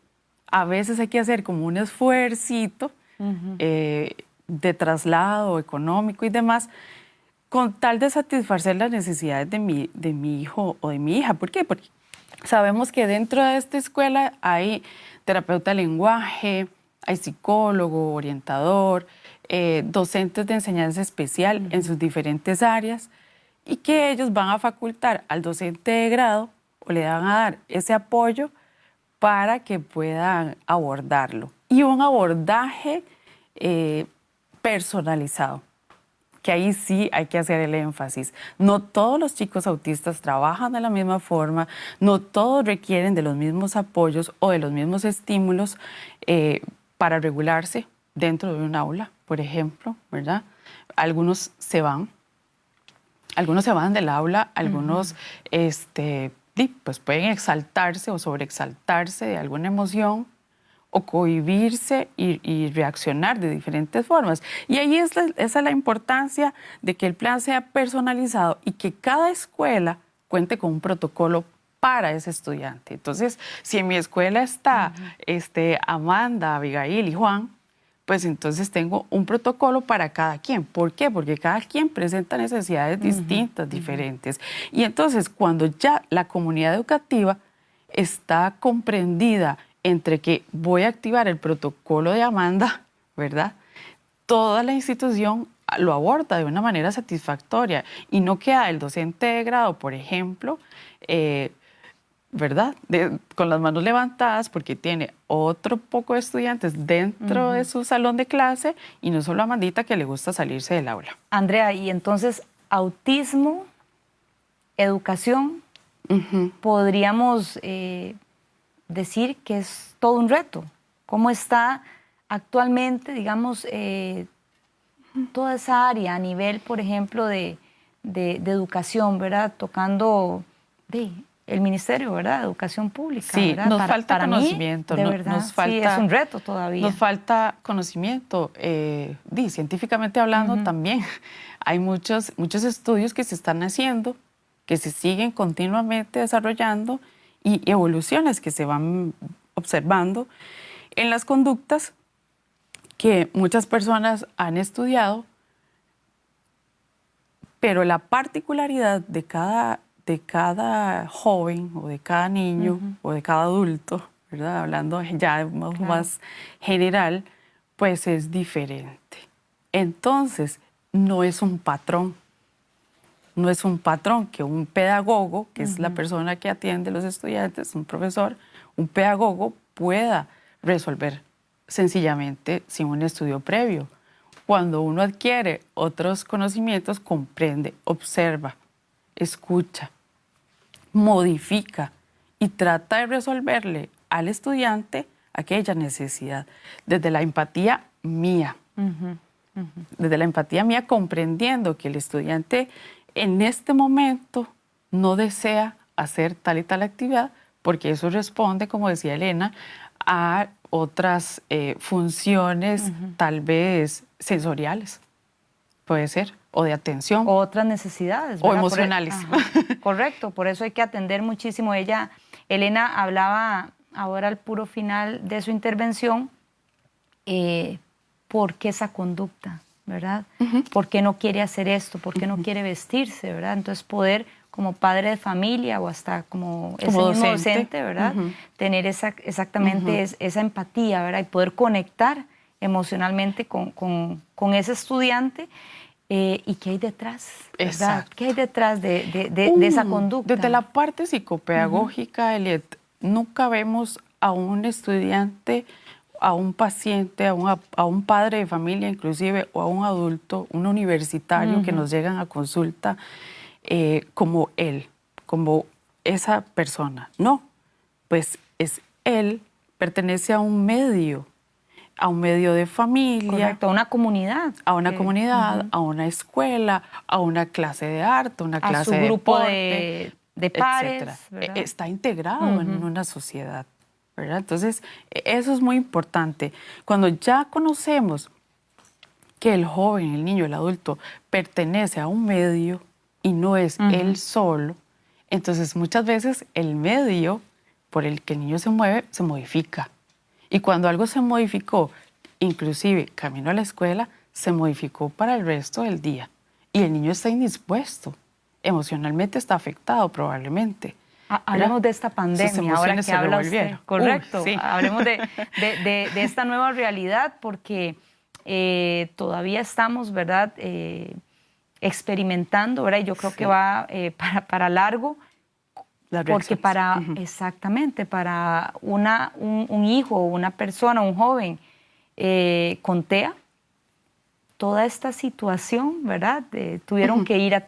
A veces hay que hacer como un esfuercito de traslado económico y demás, con tal de satisfacer las necesidades de mi hijo o de mi hija. ¿Por qué? Porque sabemos que dentro de esta escuela hay terapeuta de lenguaje, hay psicólogo, orientador, docentes de enseñanza especial en sus diferentes áreas, y que ellos van a facultar al docente de grado o le van a dar ese apoyo para que puedan abordarlo. Y un abordaje personalizado, que ahí sí hay que hacer el énfasis. No todos los chicos autistas trabajan de la misma forma, no todos requieren de los mismos apoyos o de los mismos estímulos para regularse dentro de un aula, por ejemplo, ¿verdad? Algunos se van del aula, algunos pues pueden exaltarse o sobreexaltarse de alguna emoción o cohibirse y reaccionar de diferentes formas. Y ahí esa es la importancia de que el plan sea personalizado y que cada escuela cuente con un protocolo para ese estudiante. Entonces, si en mi escuela está Amanda, Abigail y Juan, pues entonces tengo un protocolo para cada quien. ¿Por qué? Porque cada quien presenta necesidades distintas, diferentes. Y entonces, cuando ya la comunidad educativa está comprendida entre que voy a activar el protocolo de Amanda, ¿verdad? Toda la institución lo aborda de una manera satisfactoria y no queda el docente de grado, por ejemplo, ¿verdad? Con las manos levantadas porque tiene otro poco de estudiantes dentro de su salón de clase y no solo a Amandita que le gusta salirse del aula. Andrea, y entonces, autismo, educación, podríamos decir que es todo un reto. ¿Cómo está actualmente, digamos, toda esa área a nivel, por ejemplo, de educación, ¿verdad? Tocando el Ministerio, ¿verdad? Educación Pública, sí, ¿verdad? Nos falta conocimiento. Mí, de verdad, sí, es un reto todavía. Nos falta conocimiento. Científicamente hablando también hay muchos estudios que se están haciendo, que se siguen continuamente desarrollando y evoluciones que se van observando en las conductas que muchas personas han estudiado, pero la particularidad de cada joven o de cada niño o de cada adulto, ¿verdad? Hablando ya de modo más general, pues es diferente. Entonces, no es un patrón. No es un patrón que un pedagogo, que es la persona que atiende a los estudiantes, un profesor, un pedagogo pueda resolver sencillamente sin un estudio previo. Cuando uno adquiere otros conocimientos, comprende, observa, escucha, modifica y trata de resolverle al estudiante aquella necesidad desde la empatía mía. Desde la empatía mía, comprendiendo que el estudiante en este momento no desea hacer tal y tal actividad, porque eso responde, como decía Elena, a otras funciones tal vez sensoriales, puede ser, o de atención. O otras necesidades, ¿verdad? O emocionales. Correcto, por eso hay que atender muchísimo. Elena hablaba ahora al puro final de su intervención, ¿por qué esa conducta? ¿verdad? ¿Por qué no quiere hacer esto? ¿Por qué no quiere vestirse, verdad? Entonces poder, como padre de familia o hasta como ese mismo docente, ¿verdad? Tener exactamente esa empatía, ¿verdad? Y poder conectar emocionalmente con ese estudiante. ¿Y qué hay detrás? ¿Verdad? Exacto. ¿Qué hay detrás de esa conducta? Desde la parte psicopedagógica, Eliet, nunca vemos a un estudiante, a un paciente, a un padre de familia inclusive, o a un adulto, un universitario que nos llegan a consulta como él, como esa persona. No, pues es él, pertenece a un medio de familia. Correcto, a una comunidad. A una comunidad, a una escuela, a una clase de arte, una clase de a su grupo deporte, de pares. ¿Verdad? Está integrado en una sociedad, ¿verdad? Entonces, eso es muy importante. Cuando ya conocemos que el joven, el niño, el adulto pertenece a un medio y no es él solo, entonces muchas veces el medio por el que el niño se mueve se modifica. Y cuando algo se modificó, inclusive camino a la escuela, se modificó para el resto del día. Y el niño está indispuesto, emocionalmente está afectado probablemente. Hablemos de esta pandemia, ahora que habla usted. Correcto, sí. Hablemos de esta nueva realidad porque todavía estamos, ¿verdad?, experimentando, ¿verdad? Y yo creo que va para largo. Porque exactamente, para un hijo, una persona, un joven con TEA, toda esta situación, ¿verdad? Tuvieron que ir a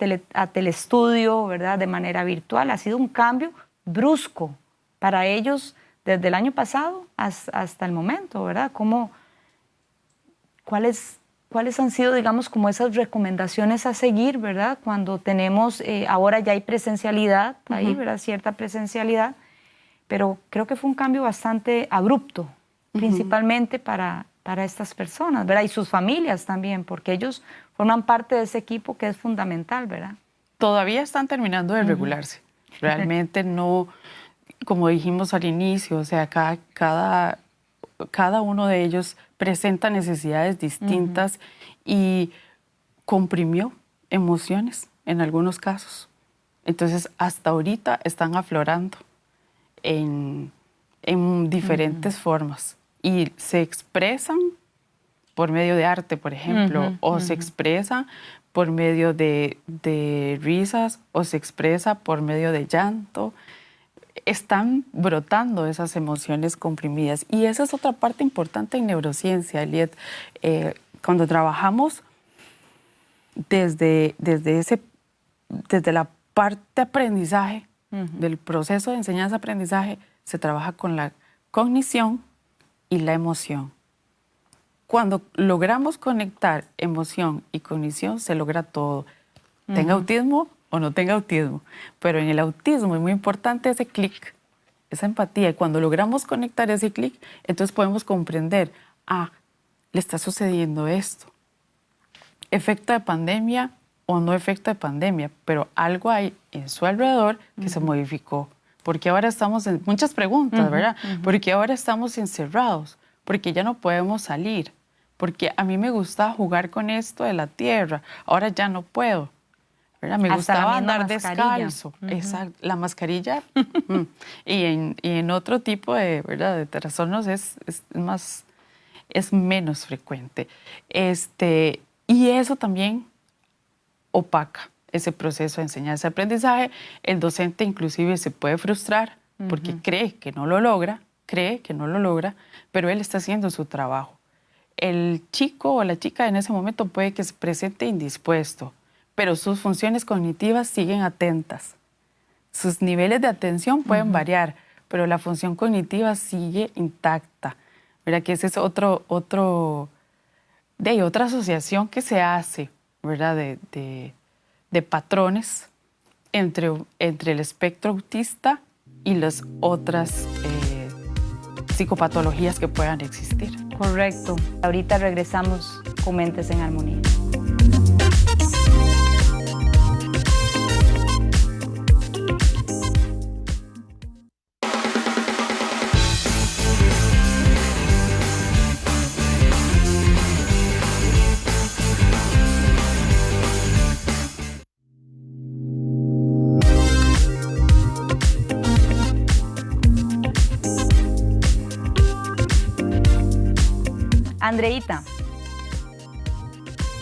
telestudio, ¿verdad? De manera virtual. Ha sido un cambio brusco para ellos desde el año pasado hasta el momento, ¿verdad? ¿Cuáles han sido, digamos, como esas recomendaciones a seguir, ¿verdad? Cuando tenemos, ahora ya hay presencialidad, ahí, ¿verdad? Cierta presencialidad, pero creo que fue un cambio bastante abrupto, principalmente para estas personas, ¿verdad? Y sus familias también, porque ellos forman parte de ese equipo que es fundamental, ¿verdad? Todavía están terminando de regularse. Realmente no, como dijimos al inicio, o sea, cada uno de ellos presenta necesidades distintas y comprimió emociones en algunos casos. Entonces, hasta ahorita están aflorando en diferentes formas y se expresan por medio de arte, por ejemplo, o se expresa por medio de risas, o se expresa por medio de llanto. Están brotando esas emociones comprimidas. Y esa es otra parte importante en neurociencia, Eliet. Cuando trabajamos desde la parte de aprendizaje, del proceso de enseñanza-aprendizaje, se trabaja con la cognición y la emoción. Cuando logramos conectar emoción y cognición, se logra todo. Tenga autismo o no tenga autismo. Pero en el autismo es muy importante ese clic, esa empatía. Y cuando logramos conectar ese clic, entonces podemos comprender, le está sucediendo esto. Efecto de pandemia o no efecto de pandemia, pero algo hay en su alrededor que se modificó. Porque ahora estamos en muchas preguntas, ¿verdad? Porque ahora estamos encerrados, porque ya no podemos salir, porque a mí me gustaba jugar con esto de la tierra, ahora ya no puedo. ¿Verdad? Me gustaba andar descalzo. Exacto. La mascarilla. Y en otro tipo de, ¿verdad?, de trastornos es menos frecuente. Y eso también opaca ese proceso de enseñanza-aprendizaje. El docente inclusive se puede frustrar porque cree que no lo logra, pero él está haciendo su trabajo. El chico o la chica en ese momento puede que se presente indispuesto, pero sus funciones cognitivas siguen atentas. Sus niveles de atención pueden variar, pero la función cognitiva sigue intacta. ¿Verdad? Que ese es otra asociación que se hace, ¿verdad?, de patrones entre el espectro autista y las otras psicopatologías que puedan existir. Correcto. Ahorita regresamos con Mentes en Armonía. Andreita,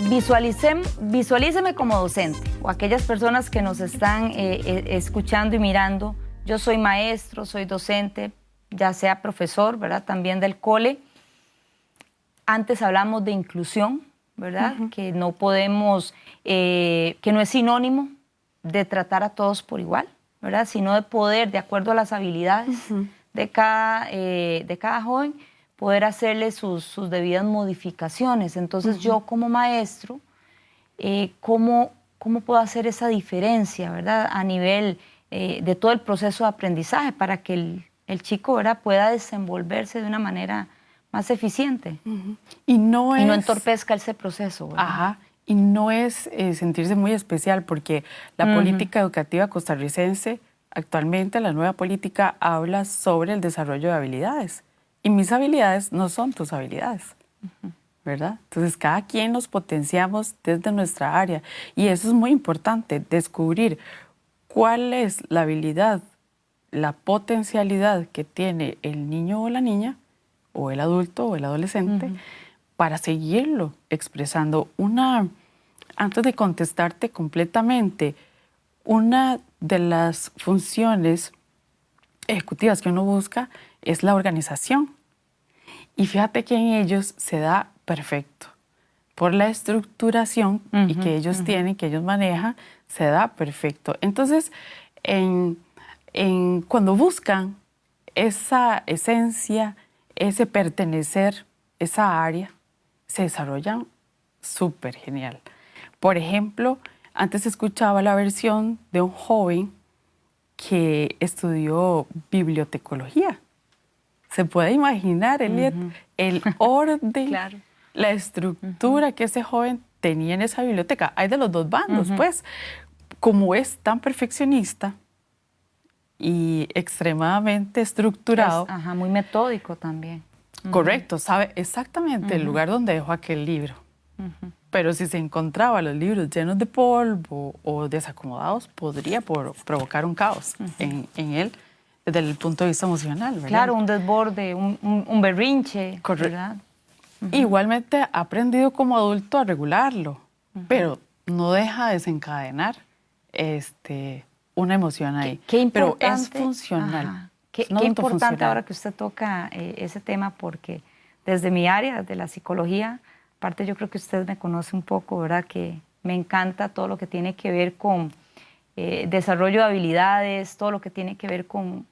visualíceme como docente o aquellas personas que nos están escuchando y mirando. Yo soy maestro, soy docente, ya sea profesor, ¿verdad? También del cole. Antes hablamos de inclusión, ¿verdad? Que no podemos, que no es sinónimo de tratar a todos por igual, ¿verdad? Sino de poder, de acuerdo a las habilidades de cada joven, poder hacerle sus debidas modificaciones. Entonces yo como maestro, ¿cómo puedo hacer esa diferencia, ¿verdad? A nivel de todo el proceso de aprendizaje para que el chico, ¿verdad?, pueda desenvolverse de una manera más eficiente y no entorpezca ese proceso, ¿verdad? Ajá. Y no es sentirse muy especial, porque la política educativa costarricense, actualmente la nueva política habla sobre el desarrollo de habilidades. Y mis habilidades no son tus habilidades, ¿verdad? Entonces, cada quien nos potenciamos desde nuestra área. Y eso es muy importante, descubrir cuál es la habilidad, la potencialidad que tiene el niño o la niña, o el adulto o el adolescente, para seguirlo expresando. Antes de contestarte completamente, una de las funciones ejecutivas que uno busca es la organización. Y fíjate que en ellos se da perfecto. Por la estructuración y que ellos tienen, que ellos manejan, se da perfecto. Entonces, cuando buscan esa esencia, ese pertenecer, esa área, se desarrollan súper genial. Por ejemplo, antes escuchaba la versión de un joven que estudió bibliotecología. Se puede imaginar, Eliet, el orden, claro, la estructura que ese joven tenía en esa biblioteca. Hay de los dos bandos, pues. Como es tan perfeccionista y extremadamente estructurado. Muy metódico también. Correcto, sabe exactamente el lugar donde dejó aquel libro. Pero si se encontraba los libros llenos de polvo o desacomodados, podría provocar un caos en él desde el punto de vista emocional, ¿verdad? Claro, un desborde, un berrinche, ¿verdad? Igualmente ha aprendido como adulto a regularlo, pero no deja desencadenar una emoción ahí. Qué importante, pero es funcional. Qué importante ahora que usted toca ese tema, porque desde mi área, de la psicología, aparte yo creo que usted me conoce un poco, ¿verdad? Que me encanta todo lo que tiene que ver con desarrollo de habilidades, todo lo que tiene que ver con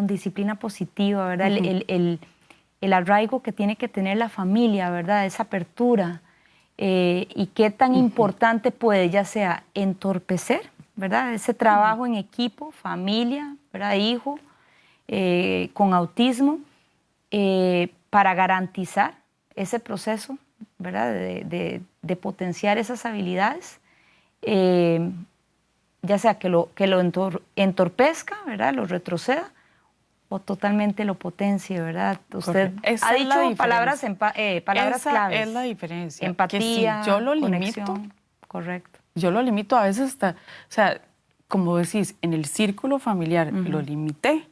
disciplina positiva, ¿verdad? El arraigo que tiene que tener la familia, ¿verdad? Esa apertura y qué tan importante puede ya sea entorpecer, ¿verdad? Ese trabajo en equipo, familia, ¿verdad? Hijo con autismo, para garantizar ese proceso, ¿verdad? De potenciar esas habilidades, ya sea que lo entorpezca, ¿verdad? Lo retroceda, o totalmente lo potencie, ¿verdad? Usted ha dicho palabras claves. Es la diferencia. Empatía, que si yo lo conexión, limito, correcto. Yo lo limito a veces hasta, o sea, como decís, en el círculo familiar lo limité,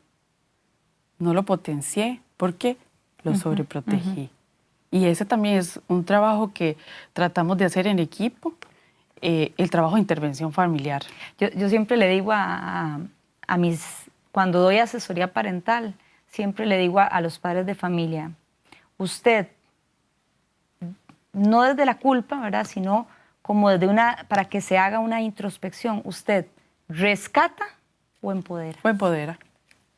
no lo potencié, porque lo sobreprotegí. Y ese también es un trabajo que tratamos de hacer en equipo, el trabajo de intervención familiar. Yo siempre le digo cuando doy asesoría parental, siempre le digo a los padres de familia, usted, no desde la culpa, ¿verdad?, sino como para que se haga una introspección, usted rescata o empodera. O empodera.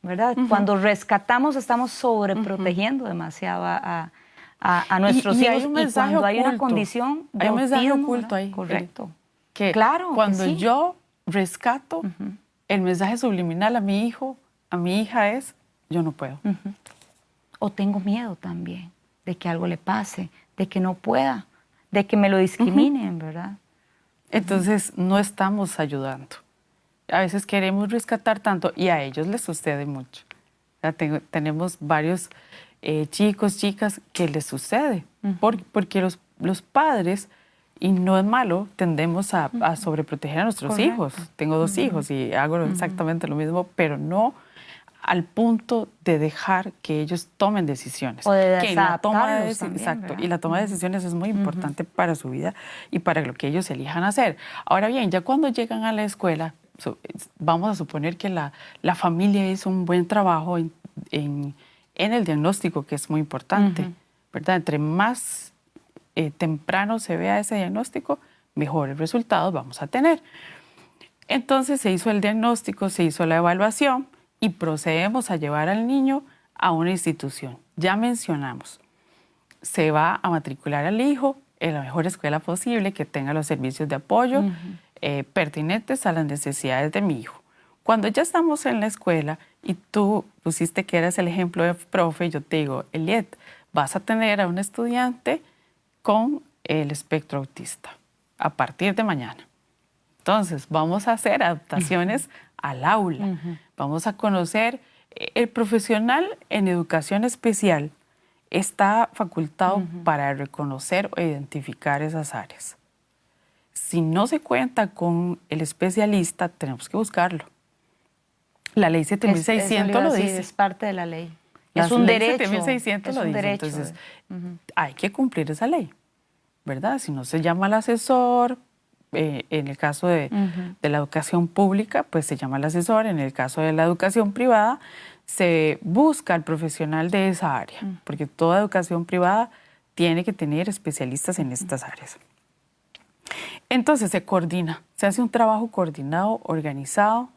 ¿Verdad? Cuando rescatamos estamos sobreprotegiendo demasiado a nuestros hijos, y cuando hay una condición de hay un mensaje autismo, oculto ahí. Correcto. Que claro, cuando que sí. yo rescato, el mensaje subliminal a mi hijo, a mi hija es, yo no puedo. O tengo miedo también de que algo le pase, de que no pueda, de que me lo discriminen, ¿verdad? Entonces no estamos ayudando. A veces queremos rescatar tanto y a ellos les sucede mucho. Tenemos varios chicos, chicas que les sucede, porque los padres, y no es malo, tendemos a sobreproteger a nuestros hijos. Tengo 2 hijos y hago exactamente lo mismo, pero no al punto de dejar que ellos tomen decisiones. O de que la toma de desadaptarlos también, exacto, ¿verdad? y la toma de decisiones es muy importante para su vida y para lo que ellos elijan hacer. Ahora bien, ya cuando llegan a la escuela, vamos a suponer que la familia hizo un buen trabajo en el diagnóstico, que es muy importante, ¿verdad? Entre más temprano se vea ese diagnóstico, mejores resultados vamos a tener. Entonces se hizo el diagnóstico, se hizo la evaluación y procedemos a llevar al niño a una institución. Ya mencionamos, se va a matricular al hijo en la mejor escuela posible que tenga los servicios de apoyo pertinentes a las necesidades de mi hijo. Cuando ya estamos en la escuela y tú pusiste que eras el ejemplo de profe, yo te digo, Eliet, vas a tener a un estudiante con el espectro autista a partir de mañana. Entonces, vamos a hacer adaptaciones al aula. Vamos a conocer, el profesional en educación especial está facultado para reconocer o identificar esas áreas. Si no se cuenta con el especialista, tenemos que buscarlo. La ley 7600 lo dice. Es parte de la ley. La Es un ley derecho. 7600 lo es un dice. derecho. Entonces, hay que cumplir esa ley, ¿verdad? Si no se llama al asesor, en el caso de la educación pública, pues se llama al asesor. En el caso de la educación privada, se busca al profesional de esa área, porque toda educación privada tiene que tener especialistas en estas áreas. Entonces se coordina, se hace un trabajo coordinado, organizado,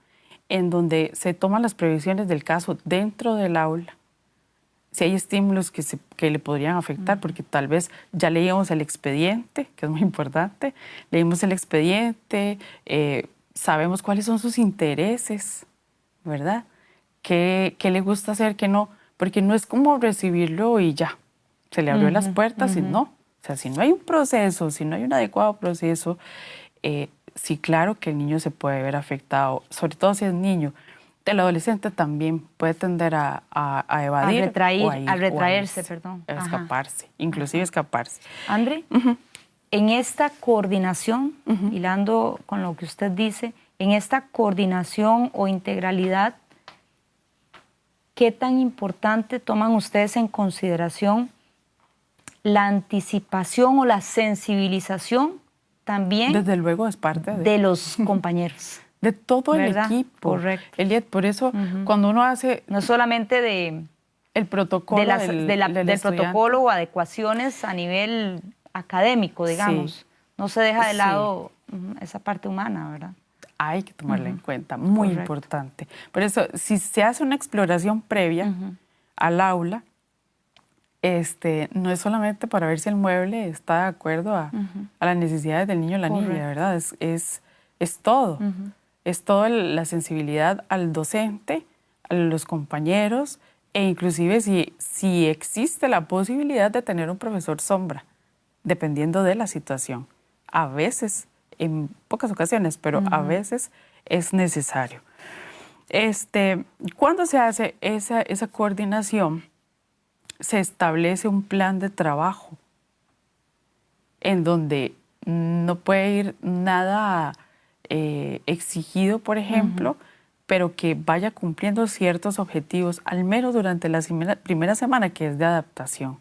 en donde se toman las previsiones del caso dentro del aula. Si hay estímulos que le podrían afectar, porque tal vez ya leímos el expediente, que es muy importante, leímos el expediente, sabemos cuáles son sus intereses, ¿verdad? ¿Qué le gusta hacer, qué no? Porque no es como recibirlo y ya, se le abrió las puertas y no. O sea, si no hay un proceso, si no hay un adecuado proceso, sí, claro que el niño se puede ver afectado, sobre todo si es niño. El adolescente también puede tender a evadir. A retraerse, perdón. A escaparse, inclusive escaparse. André, en esta coordinación, hilando con lo que usted dice, en esta coordinación o integralidad, ¿qué tan importante toman ustedes en consideración la anticipación o la sensibilización también? Desde luego es parte de los compañeros. De todo el ¿verdad? equipo. Correcto. Eliet, por eso cuando uno hace no solamente de el protocolo del protocolo o adecuaciones a nivel académico, digamos. Sí. No se deja de lado esa parte humana, ¿verdad? Hay que tomarla en cuenta, muy importante. Por eso, si se hace una exploración previa al aula, no es solamente para ver si el mueble está de acuerdo a las necesidades del niño o la niña, ¿verdad? Es todo. Es toda la sensibilidad al docente, a los compañeros, e inclusive si existe la posibilidad de tener un profesor sombra, dependiendo de la situación. A veces, en pocas ocasiones, pero a veces es necesario. Cuando se hace esa coordinación, se establece un plan de trabajo en donde no puede ir nada exigido, por ejemplo, pero que vaya cumpliendo ciertos objetivos, al menos durante la primera semana, que es de adaptación.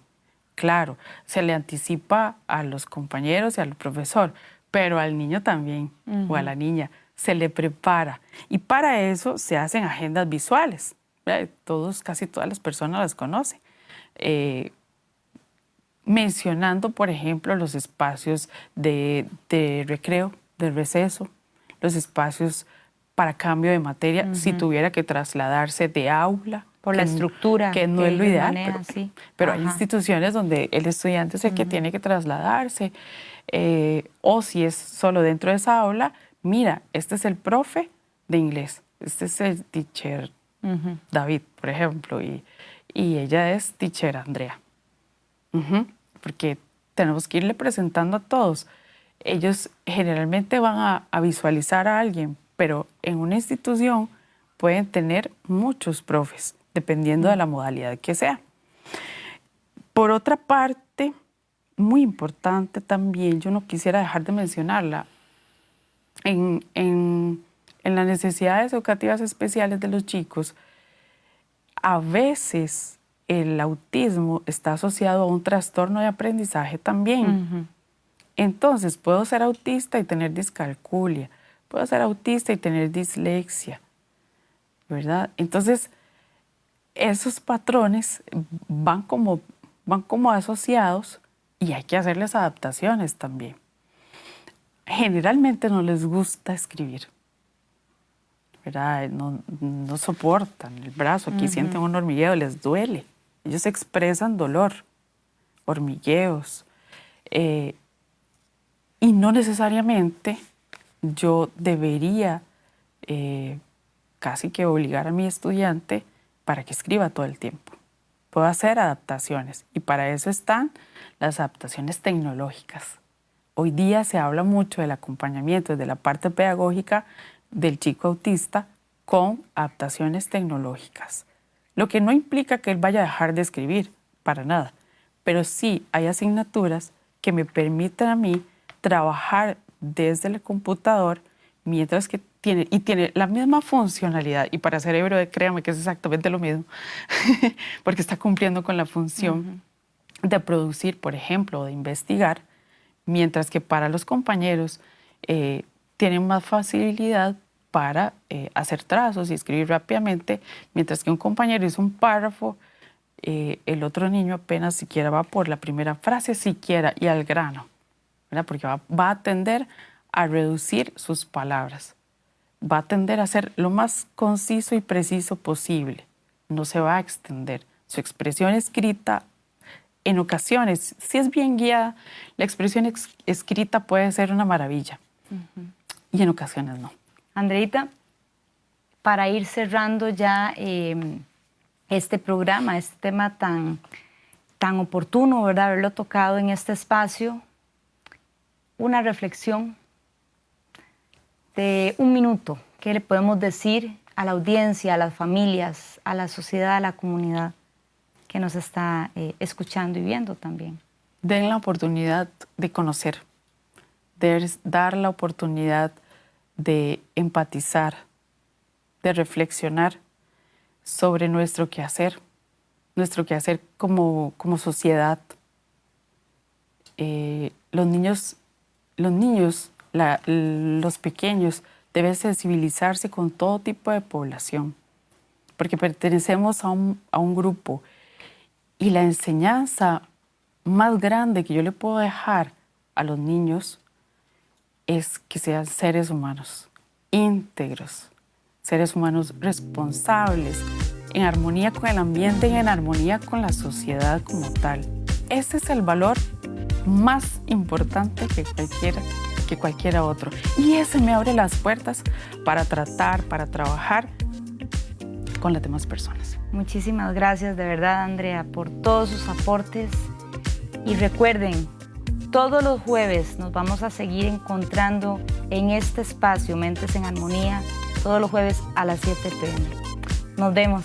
Claro, se le anticipa a los compañeros y al profesor, pero al niño también, o a la niña, se le prepara. Y para eso se hacen agendas visuales. Casi todas las personas las conocen. Mencionando, por ejemplo, los espacios de recreo, de receso, los espacios para cambio de materia, si tuviera que trasladarse de aula. Por la estructura. Que no es lo ideal, maneja, pero hay instituciones donde el estudiante es el que tiene que trasladarse, o si es solo dentro de esa aula, mira, este es el profe de inglés, este es el teacher David, por ejemplo, y ella es teacher Andrea. Porque tenemos que irle presentando a todos. Ellos generalmente van a visualizar a alguien, pero en una institución pueden tener muchos profes, dependiendo de la modalidad que sea. Por otra parte, muy importante también, yo no quisiera dejar de mencionarla, en las necesidades educativas especiales de los chicos, a veces el autismo está asociado a un trastorno de aprendizaje también. Entonces, puedo ser autista y tener discalculia, puedo ser autista y tener dislexia, ¿verdad? Entonces, esos patrones van como asociados y hay que hacerles adaptaciones también. Generalmente no les gusta escribir, ¿verdad? No soportan el brazo, aquí sienten un hormigueo, les duele. Ellos expresan dolor, hormigueos. Y no necesariamente yo debería casi que obligar a mi estudiante para que escriba todo el tiempo. Puedo hacer adaptaciones y para eso están las adaptaciones tecnológicas. Hoy día se habla mucho del acompañamiento desde la parte pedagógica del chico autista con adaptaciones tecnológicas. Lo que no implica que él vaya a dejar de escribir, para nada. Pero sí hay asignaturas que me permiten a mí trabajar desde el computador mientras que tiene la misma funcionalidad. Y para cerebro, créame que es exactamente lo mismo, porque está cumpliendo con la función de producir, por ejemplo, o de investigar, mientras que para los compañeros tienen más facilidad para hacer trazos y escribir rápidamente, mientras que un compañero hizo un párrafo, el otro niño apenas siquiera va por la primera frase, siquiera, y al grano, ¿verdad? Porque va a tender a reducir sus palabras, va a tender a ser lo más conciso y preciso posible, no se va a extender. Su expresión escrita, en ocasiones, si es bien guiada, la expresión escrita puede ser una maravilla, y en ocasiones no. Andreita, para ir cerrando ya este programa, este tema tan oportuno, ¿verdad? Haberlo tocado en este espacio, una reflexión de un minuto. ¿Qué le podemos decir a la audiencia, a las familias, a la sociedad, a la comunidad que nos está escuchando y viendo también? Den la oportunidad de conocer, de dar la oportunidad de empatizar, de reflexionar sobre nuestro quehacer como sociedad. Los niños, los pequeños deben sensibilizarse con todo tipo de población, porque pertenecemos a un grupo y la enseñanza más grande que yo le puedo dejar a los niños es que sean seres humanos íntegros, seres humanos responsables, en armonía con el ambiente y en armonía con la sociedad como tal. Ese es el valor más importante que cualquiera otro. Y ese me abre las puertas para trabajar con las demás personas. Muchísimas gracias de verdad, Andrea, por todos sus aportes. Y recuerden, todos los jueves nos vamos a seguir encontrando en este espacio Mentes en Armonía, todos los jueves a las 7 p.m. Nos vemos.